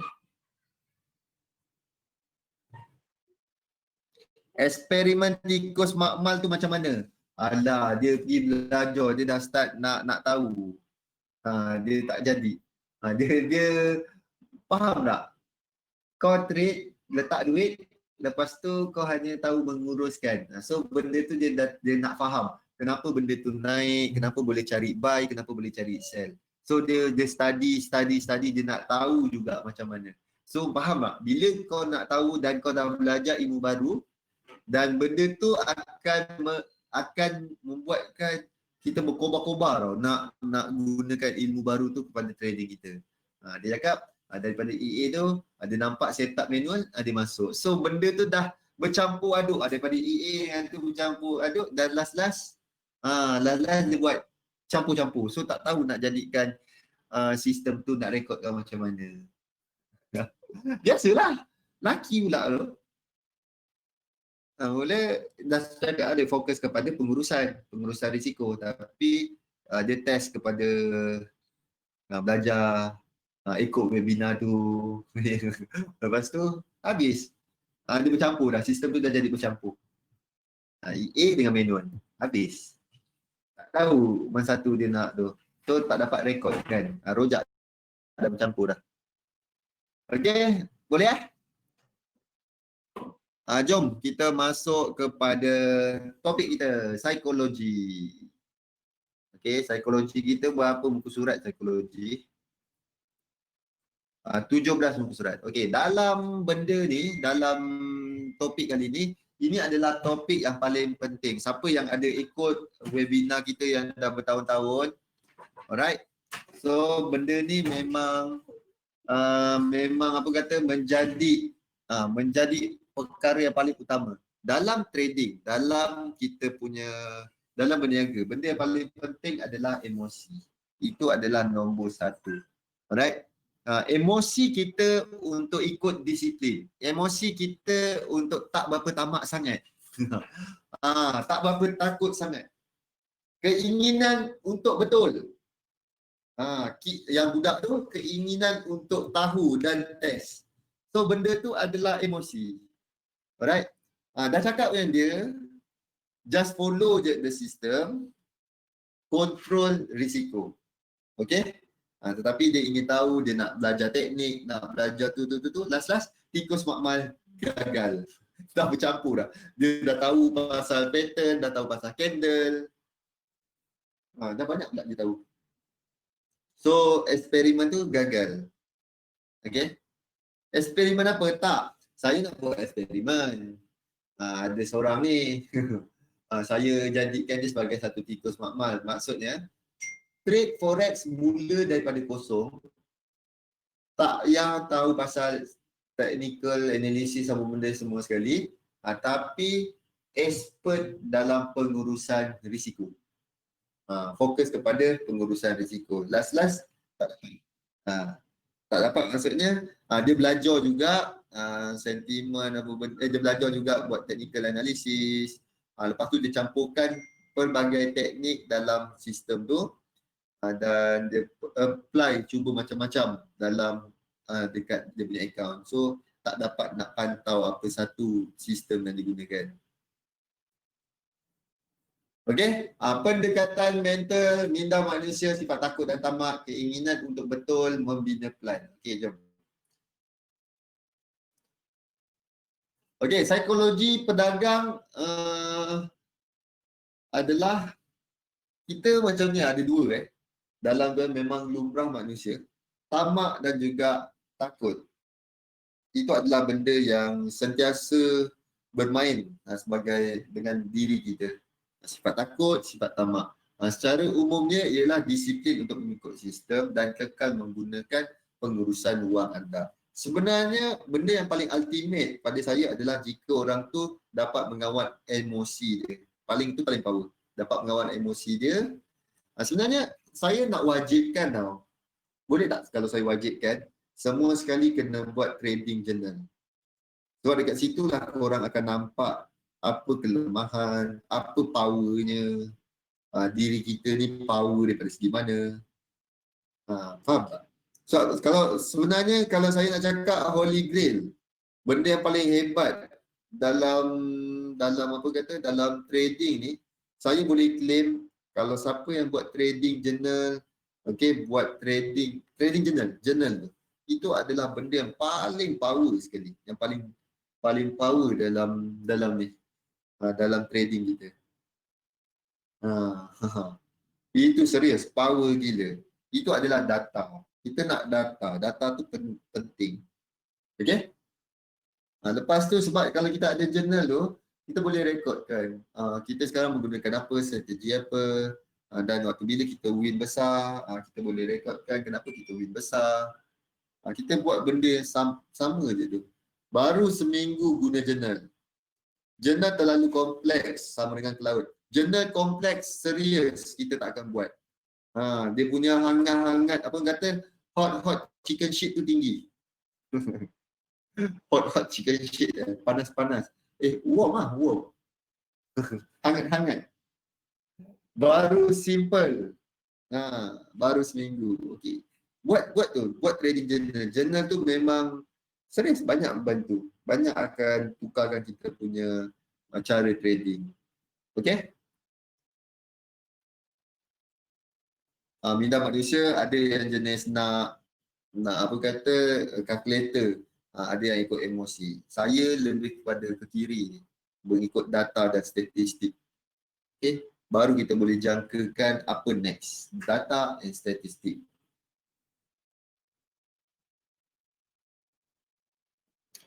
Eksperimen tikus makmal tu macam mana? Alah, dia pergi belajar. Dia dah start nak tahu. Dia tak jadi. Dia faham tak? Kau trade, letak duit, lepas tu kau hanya tahu menguruskan. So benda tu dia nak faham. Kenapa benda tu naik, kenapa boleh cari buy, kenapa boleh cari sell. So dia study, dia nak tahu juga macam mana. So faham tak? Bila kau nak tahu dan kau dah belajar ilmu baru, dan benda tu akan membuatkan kita berkobar-kobar tau, nak gunakan ilmu baru tu kepada trading kita. Dia cakap daripada EA tu ada nampak setup manual, ada masuk. So benda tu dah bercampur aduk daripada EA yang tu bercampur aduk, dan last dia buat campur-campur. So tak tahu nak jadikan sistem tu nak rekodkan macam mana. Biasalah, laki pula tu. Boleh dah cakap ada fokus kepada pengurusan risiko, tapi dia test kepada belajar ikut webinar tu. Lepas tu habis. Dia bercampur dah, sistem tu dah jadi bercampur. EA dengan manual habis. Tak tahu mana satu dia nak tu. So tak dapat rekod kan. Rojak dah bercampur dah. Okey, boleh jom kita masuk kepada topik kita, psikologi. Okey, psikologi kita berapa muka surat psikologi? 17 muka surat. Okey, dalam benda ni, dalam topik kali ni, ini adalah topik yang paling penting. Siapa yang ada ikut webinar kita yang dah bertahun-tahun, alright. So benda ni memang apa kata menjadi perkara yang paling utama dalam trading, dalam kita punya, dalam berniaga. Benda yang paling penting adalah emosi. Itu adalah nombor 1. Alright. Emosi kita untuk ikut disiplin. Emosi kita untuk tak berapa tamak sangat. Tak berapa takut sangat. keinginan untuk betul. Yang budak tu keinginan untuk tahu dan test. So benda tu adalah emosi. Alright. Dah cakap dengan dia, just follow je the system, control risiko. Okay. Tetapi dia ingin tahu, dia nak belajar teknik, nak belajar tu. Last tikus makmal gagal. Dah bercampur dah. Dia dah tahu pasal pattern, dah tahu pasal candle. Dah banyak pula dia tahu. So, eksperimen tu gagal. Okay. Eksperimen apa? Tak. Saya nak buat eksperimen. Ada seorang ni. Saya jadikan dia sebagai satu tikus makmal. Maksudnya, trade forex mula daripada kosong. Tak yang tahu pasal technical analysis sama benda semua sekali. Tapi expert dalam pengurusan risiko. Fokus kepada pengurusan risiko. Last tak dapat. Tak dapat maksudnya dia belajar juga sentimen apa benda, dia belajar juga buat technical analysis. Lepas tu dia campurkan pelbagai teknik dalam sistem tu dan dia apply, cuba macam-macam dalam dekat dia punya account. So tak dapat nak pantau apa satu sistem yang digunakan. Okey, pendekatan mental minda manusia, sifat takut dan tamak, keinginan untuk betul, membina plan. Okey, jom. Okey, psikologi pedagang adalah kita macam ni ada dua dalam tu memang lumrah manusia, tamak dan juga takut. Itu adalah benda yang sentiasa bermain sebagai dengan diri kita. Sifat takut, sifat tamak. Secara umumnya ialah disiplin untuk mengikut sistem dan kekal menggunakan pengurusan wang anda. Sebenarnya benda yang paling ultimate pada saya adalah jika orang tu dapat mengawal emosi dia. Paling power. Dapat mengawal emosi dia. Sebenarnya saya nak wajibkan tau. Boleh tak kalau saya wajibkan semua sekali kena buat trading journal. Sebab dekat situlah orang akan nampak apa kelemahan, apa powernya, diri kita ni power daripada segi mana. Faham tak? So, sebenarnya kalau saya nak cakap holy grail, benda yang paling hebat dalam trading ni, saya boleh claim kalau siapa yang buat trading journal, buat trading journal tu, itu adalah benda yang paling power sekali, yang paling power dalam ni. Dalam trading kita. Itu serius, power gila. Itu adalah data. Kita nak data. Data tu penting. Okay? Lepas tu sebab kalau kita ada journal tu, kita boleh rekodkan. Kita sekarang menggunakan apa, strategi apa, dan waktu bila kita win besar, kita boleh rekodkan kenapa kita win besar. Kita buat benda yang sama je tu. Baru seminggu guna journal. Journal terlalu kompleks sama dengan cloud. Journal kompleks serius kita tak akan buat. Dia punya hangat-hangat, apa kata, hot chicken shit tu tinggi. hot chicken shit, panas-panas. Warm. Hangat-hangat. Baru simple. Baru seminggu. Okey. Buat trading journal. Journal tu memang serius banyak membantu. Banyak akan tukarkan kita punya cara trading. Okey? Minda manusia ada yang jenis nak calculator. Ada yang ikut emosi. Saya lebih kepada ke kiri, mengikut data dan statistik. Okey? Baru kita boleh jangkakan apa next. Data and statistik.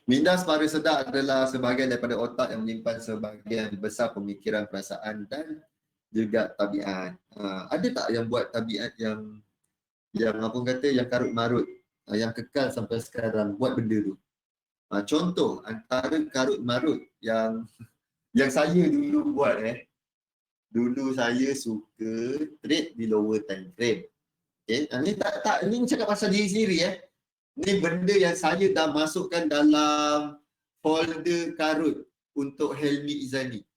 Minda separa sedar adalah sebahagian daripada otak yang menyimpan sebahagian besar pemikiran, perasaan dan juga tabiat. Ada tak yang buat tabiat yang karut-marut, yang kekal sampai sekarang, buat benda tu? Contoh antara karut-marut yang saya dulu buat, dulu saya suka trade di lower time frame. Ni cakap pasal diri sendiri. Ni benda yang saya dah masukkan dalam folder karut untuk Helmi Izani.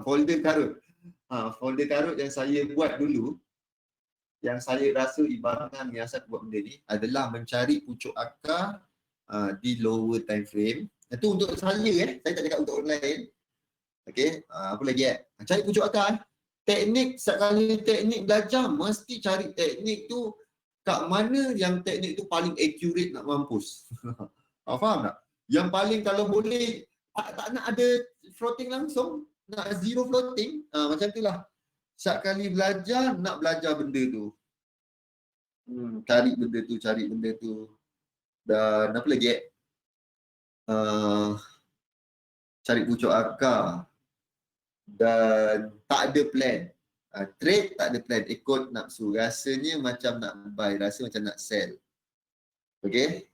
Folder karut. folder karut yang saya buat dulu, yang saya rasa ibaratnya menyiasat buat benda ni adalah mencari pucuk akar di lower time frame. Itu untuk saya saya tak cakap untuk orang lain. Okey, apa lagi cari pucuk akar. Teknik, sekali teknik belajar mesti cari teknik tu kat mana yang teknik tu paling accurate nak mampus. Faham tak? Yang paling kalau boleh tak nak ada floating langsung, nak zero floating, macam itulah. Sekali belajar nak belajar benda tu. Cari benda tu. Dan apa lagi cari pucuk akar dan tak ada plan. Trade tak ada plan, ikut nafsu. Rasanya macam nak buy, rasa macam nak sell. Okay?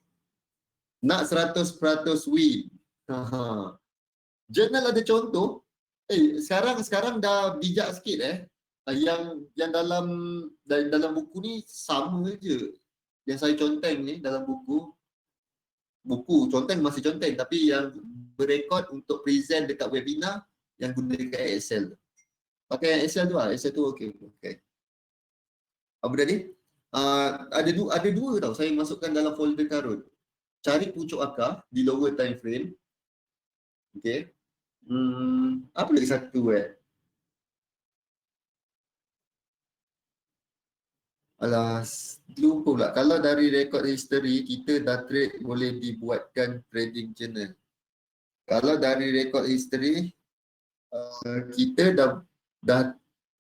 Nak 100% win. Journal ada contoh. Sekarang dah bijak sikit Yang dalam buku ni sama je. Yang saya conteng ni dalam buku conteng masih conteng, tapi yang berekod untuk present dekat webinar yang guna dekat Excel. Pakai Excel tu Excel tu okey. Apa tadi? Ada dua tau saya masukkan dalam folder karut. Cari pucuk akar di lower time frame. Okey. Apa lagi satu Alah, lupa pula. Kalau dari record history, kita dah trade boleh dibuatkan trading journal. Kalau dari record history, kita dah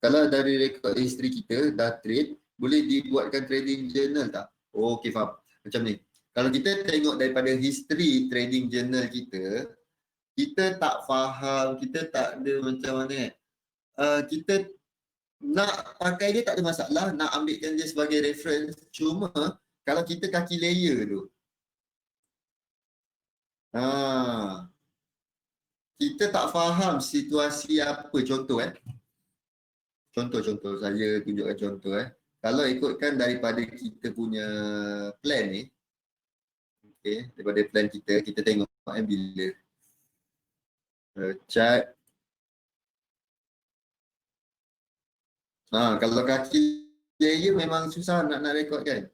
kalau dari record history kita dah trade, boleh dibuatkan trading journal tak? Oh, okey, faham. Macam ni. Kalau kita tengok daripada history trading journal kita tak faham, kita tak ada macam mana kita nak pakai dia tak ada masalah, nak ambilkan dia sebagai reference. Cuma kalau kita kaki layer tu, kita tak faham situasi apa. Contoh Contoh saya tunjukkan contoh Kalau ikutkan daripada kita punya plan ni, okey, daripada plan kita tengok bila chart. Kalau kaki layer memang susah nak rekod kan.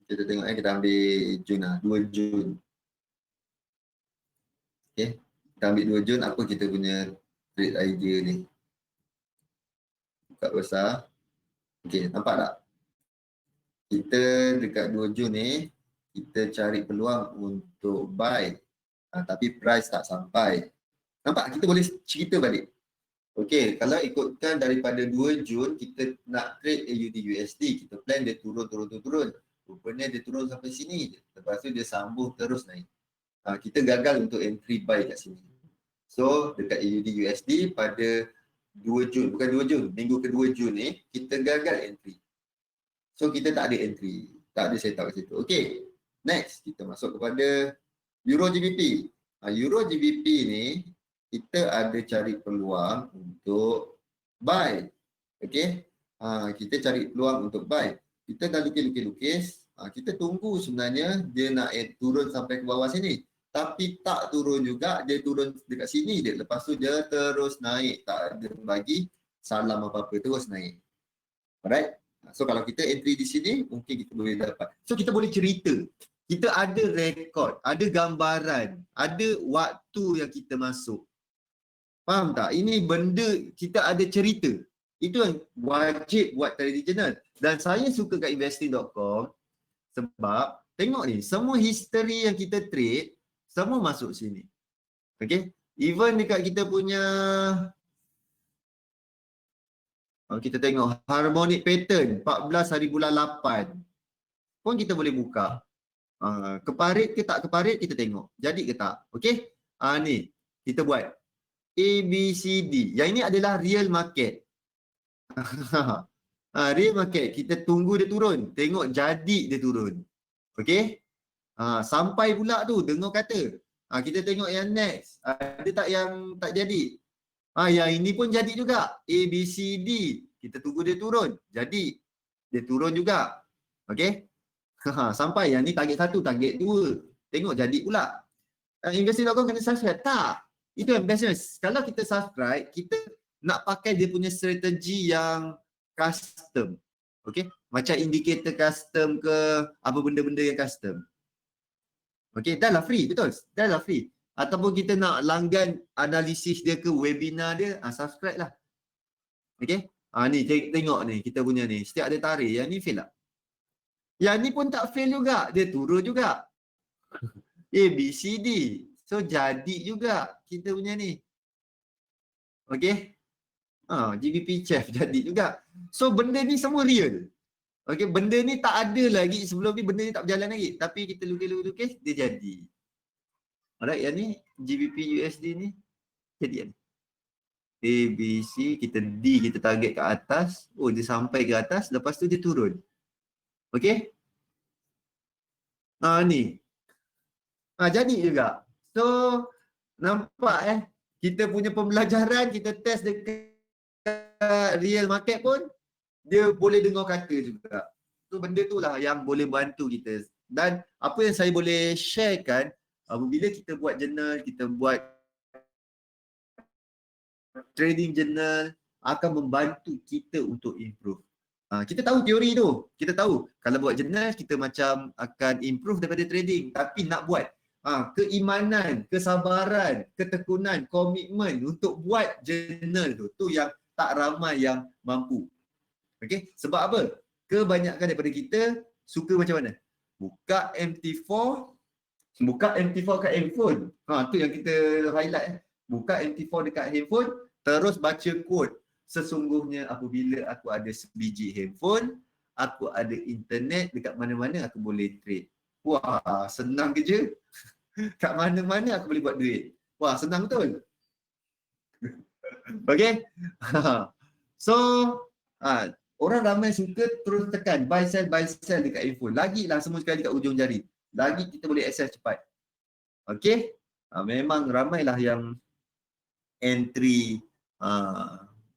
Kita tengok kita ambil Jun 2 Jun. Okey, kita ambil 2 Jun, apa kita punya trade idea ni. Buka besar. Okey, nampak tak? Kita dekat 2 Jun ni, kita cari peluang untuk buy. Tapi price tak sampai. Nampak? Kita boleh cerita balik. Okey, kalau ikutkan daripada 2 Jun, kita nak trade AUD USD. Kita plan dia turun. Rupanya dia turun sampai sini je. Lepas tu dia sambung terus naik. Kita gagal untuk entry buy kat sini. So, dekat AUD USD pada 2 Jun, bukan 2 Jun, minggu ke-2 Jun ni, kita gagal entry. So, kita tak ada entry. Tak ada setup kat situ. Okey, next. Kita masuk kepada Euro GBP. Euro GBP ni, kita ada cari peluang untuk buy. Okey. Kita cari peluang untuk buy. Kita dah lukis. Kita tunggu sebenarnya dia nak turun sampai ke bawah sini. Tapi tak turun juga, dia turun dekat sini dia. Lepas tu dia terus naik, tak ada bagi salam apa-apa, terus naik. Alright. So kalau kita entry di sini, mungkin kita boleh dapat. So kita boleh cerita. Kita ada rekod, ada gambaran, ada waktu yang kita masuk. Faham tak? Ini benda kita ada cerita. Itu yang wajib buat trading journal. Dan saya suka kat investing.com sebab tengok ni, semua history yang kita trade semua masuk sini. Okay? Even dekat kita punya kita tengok harmonic pattern 14 hari bulan 8 pun kita boleh buka. Keparit ke tak keparit kita tengok. Jadi ke tak? Okay? Ni kita buat ABCD. Yang ini adalah real market. Real market. Kita tunggu dia turun. Tengok jadi dia turun. Okey. Sampai pula tu dengar kata. Kita tengok yang next. Ada tak yang tak jadi? Yang ini pun jadi juga. ABCD. Kita tunggu dia turun. Jadi. Dia turun juga. Okey. Sampai yang ni target 1, target 2. Tengok jadi pula. Investing.com kena subscribe. Tak. Itu yang best. Kalau kita subscribe, kita nak pakai dia punya strategi yang custom. Okay, macam indikator custom ke apa benda-benda yang custom. Okay, dah lah free, betul? Dah lah free. Ataupun kita nak langgan analisis dia ke webinar dia, subscribe lah. Okay, ni tengok ni, kita punya ni, setiap ada tarikh, yang ni fail tak? Yang ni pun tak fail juga, dia turun juga. A, B, C, D. So, jadi juga kita punya ni. Okay, GBP Chef jadi juga. So, benda ni semua real. Okay, benda ni tak ada lagi sebelum ni, benda ni tak berjalan lagi. Tapi kita lukis, dia jadi. Alright, yang ni GBP USD ni jadi. A, B, C, kita D, kita target ke atas. Oh, dia sampai ke atas, lepas tu dia turun. Okay. Ni. Jadi juga. So, nampak kita punya pembelajaran, kita test dekat real market pun, dia boleh dengar kata juga. So, benda tu lah yang boleh bantu kita. Dan apa yang saya boleh sharekan, apabila kita buat journal, kita buat trading journal, akan membantu kita untuk improve. Kita tahu teori tu. Kita tahu kalau buat journal, kita macam akan improve daripada trading. Tapi nak buat keimanan, kesabaran, ketekunan, komitmen untuk buat journal tu yang tak ramai yang mampu. Okay? Sebab apa? Kebanyakan daripada kita suka macam mana? Buka MT4 kat handphone. Tu yang kita highlight. Buka MT4 dekat handphone, terus baca quote. Sesungguhnya apabila aku ada sebiji handphone, aku ada internet, dekat mana-mana aku boleh trade. Wah, senang kerja. Kat mana-mana aku boleh buat duit. Wah, senang betul. Okay. So, orang ramai suka terus tekan buy sell dekat handphone. Lagilah semua sekali kat ujung jari. Lagi kita boleh access cepat. Okay. Memang ramailah yang entry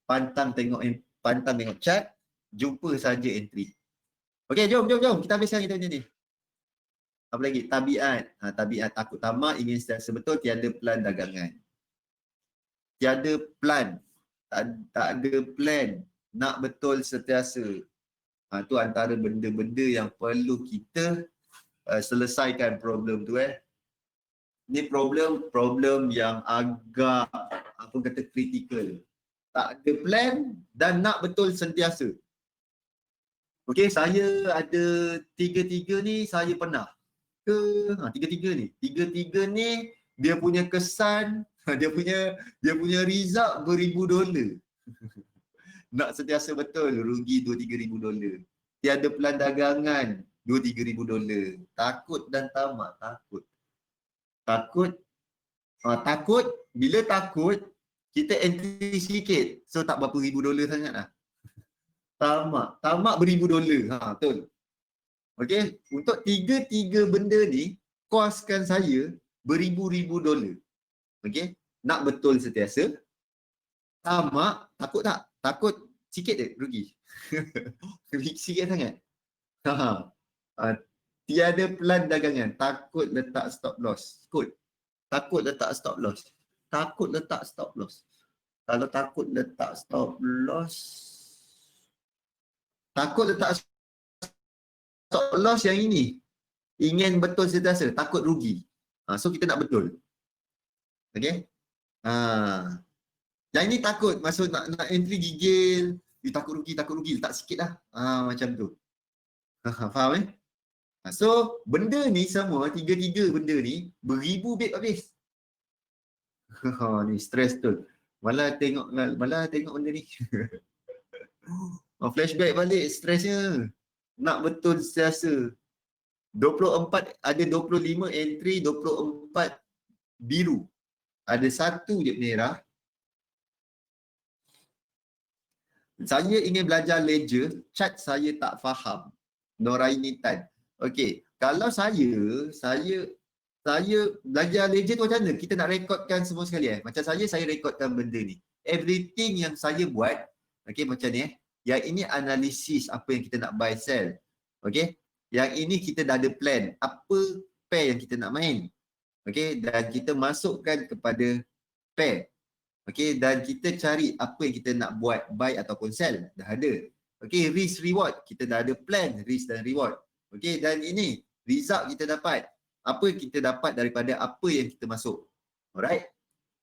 pantang tengok chart, jumpa saja entry. Okay, jom. Kita habiskan kita punya ni. Apa lagi? Tabiat. Tabiat takut tamak, ingin sentiasa betul, tiada plan dagangan. Tiada plan. Tak ada plan. Nak betul sentiasa. Tu antara benda-benda yang perlu kita selesaikan problem tu. Ni problem yang agak kritikal. Tak ada plan dan nak betul sentiasa. Okey, saya ada tiga-tiga ni saya pernah. Tiga-tiga ni dia punya kesan, dia punya result $1,000. Nak sentiasa betul, rugi $2,000-3,000. Tiada plan dagangan, $2,000-3,000. Takut dan tamak, takut. Bila takut, kita entry sikit. So tak berapa $1,000 sangat lah. Tamak $1,000. Betul. Okey, untuk tiga benda ni, koskan saya $1,000-1,000. Okey, nak betul sentiasa. Tamak, takut tak? Takut sikit je, rugi. Sikit sangat. Tiada plan dagangan, takut letak stop loss. Takut letak stop loss. Kalau takut letak stop loss yang ini, ingin betul sentiasa, takut rugi. So kita nak betul. Okay. Yang ini takut, maksud nak entry gigil, takut rugi, letak sikit lah. Macam tu. Faham So benda ni semua, tiga benda ni, beribu beg habis. Ni stres tu. Malah tengok benda ni. Flashback balik, stresnya. Nak betul sentiasa. 24, ada 25 entry, 24 biru. Ada satu je merah. Saya ingin belajar ledger, chart saya tak faham. Noraini Tan. Okey, kalau saya belajar ledger tu macam mana? Kita nak rekodkan semua sekali Macam saya rekodkan benda ni. Everything yang saya buat, okey macam ni Yang ini analisis apa yang kita nak buy sell. Okey. Yang ini kita dah ada plan apa pair yang kita nak main. Okey, dan kita masukkan kepada pair. Okey, dan kita cari apa yang kita nak buat, buy ataupun sell, dah ada. Okey, risk reward, kita dah ada plan risk dan reward. Okey, dan ini result kita dapat. Apa yang kita dapat daripada apa yang kita masuk. Alright?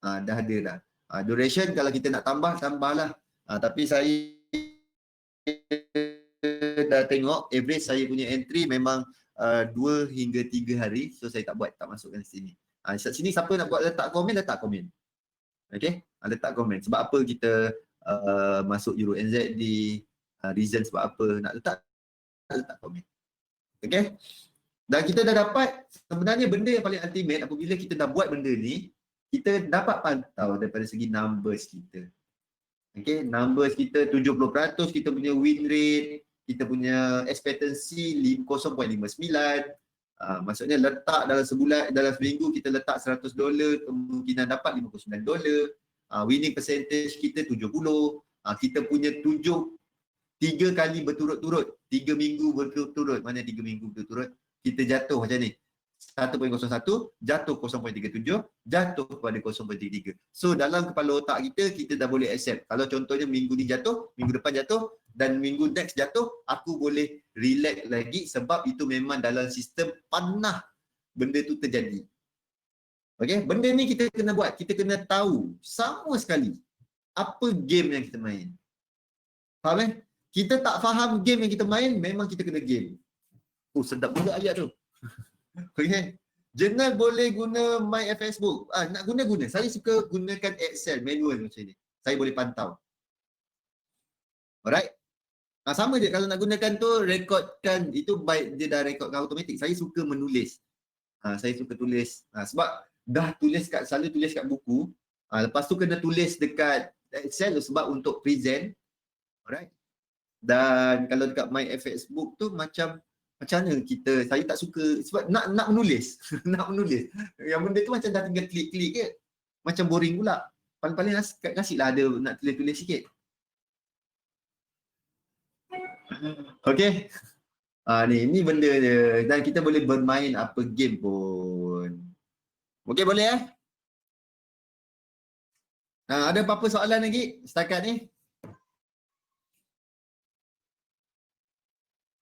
Dah ada dah. Duration kalau kita nak tambah, tambahlah. Tapi saya dah tengok average saya punya entry memang 2 hingga 3 hari. So saya tak buat, tak masukkan sini. Sini siapa nak buat letak komen, letak komen. Okay, letak komen. Sebab apa kita masuk Euro NZD, reason sebab apa nak letak komen. Okay. Dan kita dah dapat, sebenarnya benda yang paling ultimate apabila kita dah buat benda ni, kita dapat pantau daripada segi numbers kita. Okay, numbers kita 70%, kita punya win rate, kita punya expectancy 0.59. Maksudnya letak dalam sebulan, dalam seminggu kita letak $100, kemungkinan dapat $59. Winning percentage kita 70. Kita punya 3 kali berturut-turut, 3 minggu berturut-turut. Mana 3 minggu berturut-turut? Kita jatuh macam ni. 1.01, jatuh 0.37, jatuh kepada 0.33. So dalam kepala otak kita dah boleh accept. Kalau contohnya minggu ni jatuh, minggu depan jatuh, dan minggu next jatuh, aku boleh relax lagi sebab itu memang dalam sistem panah benda tu terjadi. Okay, benda ni kita kena buat. Kita kena tahu sama sekali apa game yang kita main. Faham eh? Kita tak faham game yang kita main, memang kita kena game. Oh, sedap juga ayat tu. Okay. Journal boleh guna MyFacebook. Nak guna. Saya suka gunakan Excel manual macam ni. Saya boleh pantau. Alright. Sama je kalau nak gunakan tu, rekodkan. Itu baik dia dah rekodkan automatik. Saya suka menulis. Saya suka tulis. Sebab dah selalu tulis kat buku. Lepas tu kena tulis dekat Excel sebab untuk present. Alright. Dan kalau dekat MyFacebook tu macam mana saya tak suka sebab nak menulis. Nak menulis. Yang benda tu macam dah tinggal klik-klik je. Macam boring pula. Paling-paling kasihlah ada nak tulis-tulis sikit. Okay. Ni benda dia. Dan kita boleh bermain apa game pun. Okay, boleh eh? Ada apa-apa soalan lagi setakat ni?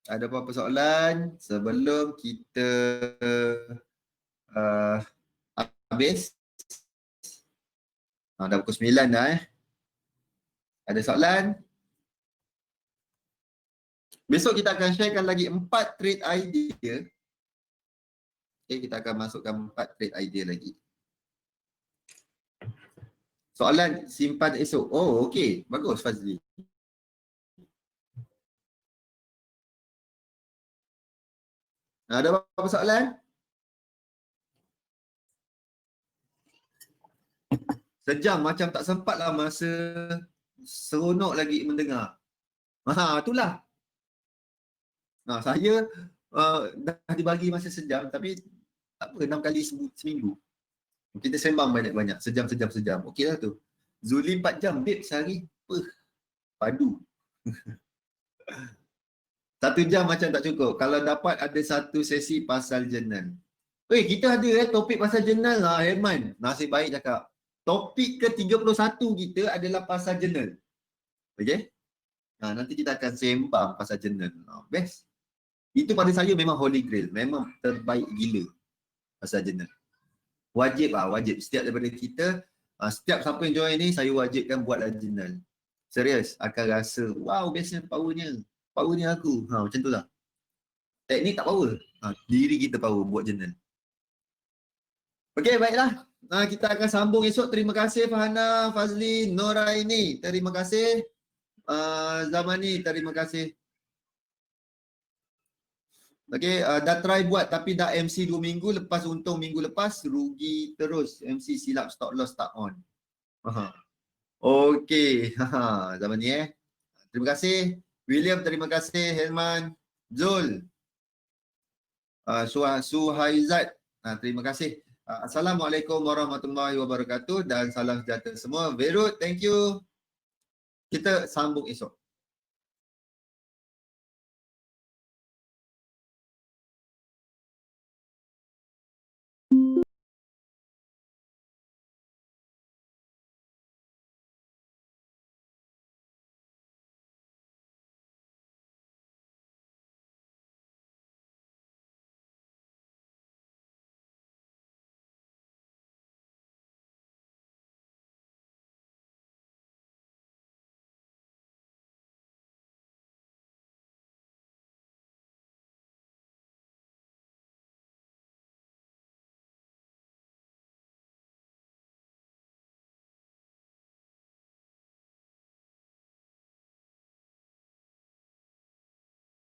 Ada apa-apa soalan sebelum kita habis? Dah pukul 9 dah eh. Ada soalan? Besok kita akan sharekan lagi 4 trade idea. Okay, kita akan masukkan 4 trade idea lagi. Soalan simpan esok. Oh, okey. Bagus Fazli. Ada apa-apa soalan? Sejam macam tak sempat lah masa seronok lagi mendengar. Itulah. Saya dah dibagi masa sejam tapi tak apa, 6 kali seminggu. Kita sembang banyak-banyak, sejam. Okey lah tu. Zuli 4 jam, babe sehari. Padu. 1 jam macam tak cukup. Kalau dapat ada satu sesi pasal jurnal. Kita ada topik pasal jurnal lah Herman. Nasib baik cakap. Topik ke-31 kita adalah pasal jurnal. Okay? Nanti kita akan sembang pasal jurnal. Best. Itu pada saya memang holy grail. Memang terbaik gila pasal jurnal. Wajib. Setiap daripada kita, setiap siapa yang join ni, saya wajibkan buatlah jurnal. Serius. Akan rasa, wow, bestnya powernya. Powernya aku. Macam tu lah. Teknik tak power. Diri kita power buat jurnal. Okey, baiklah. Kita akan sambung esok. Terima kasih Fahana, Fazli, Noraini. Terima kasih. Zamani, terima kasih. Okey, dah try buat tapi dah MC 2 minggu. Lepas untung minggu lepas, rugi terus. MC silap stop loss tak on. Okey. Zamani terima kasih. William, terima kasih. Herman, Zul, Suhaizat, terima kasih. Assalamualaikum warahmatullahi wabarakatuh dan salam sejahtera semua. Verut, thank you. Kita sambung esok.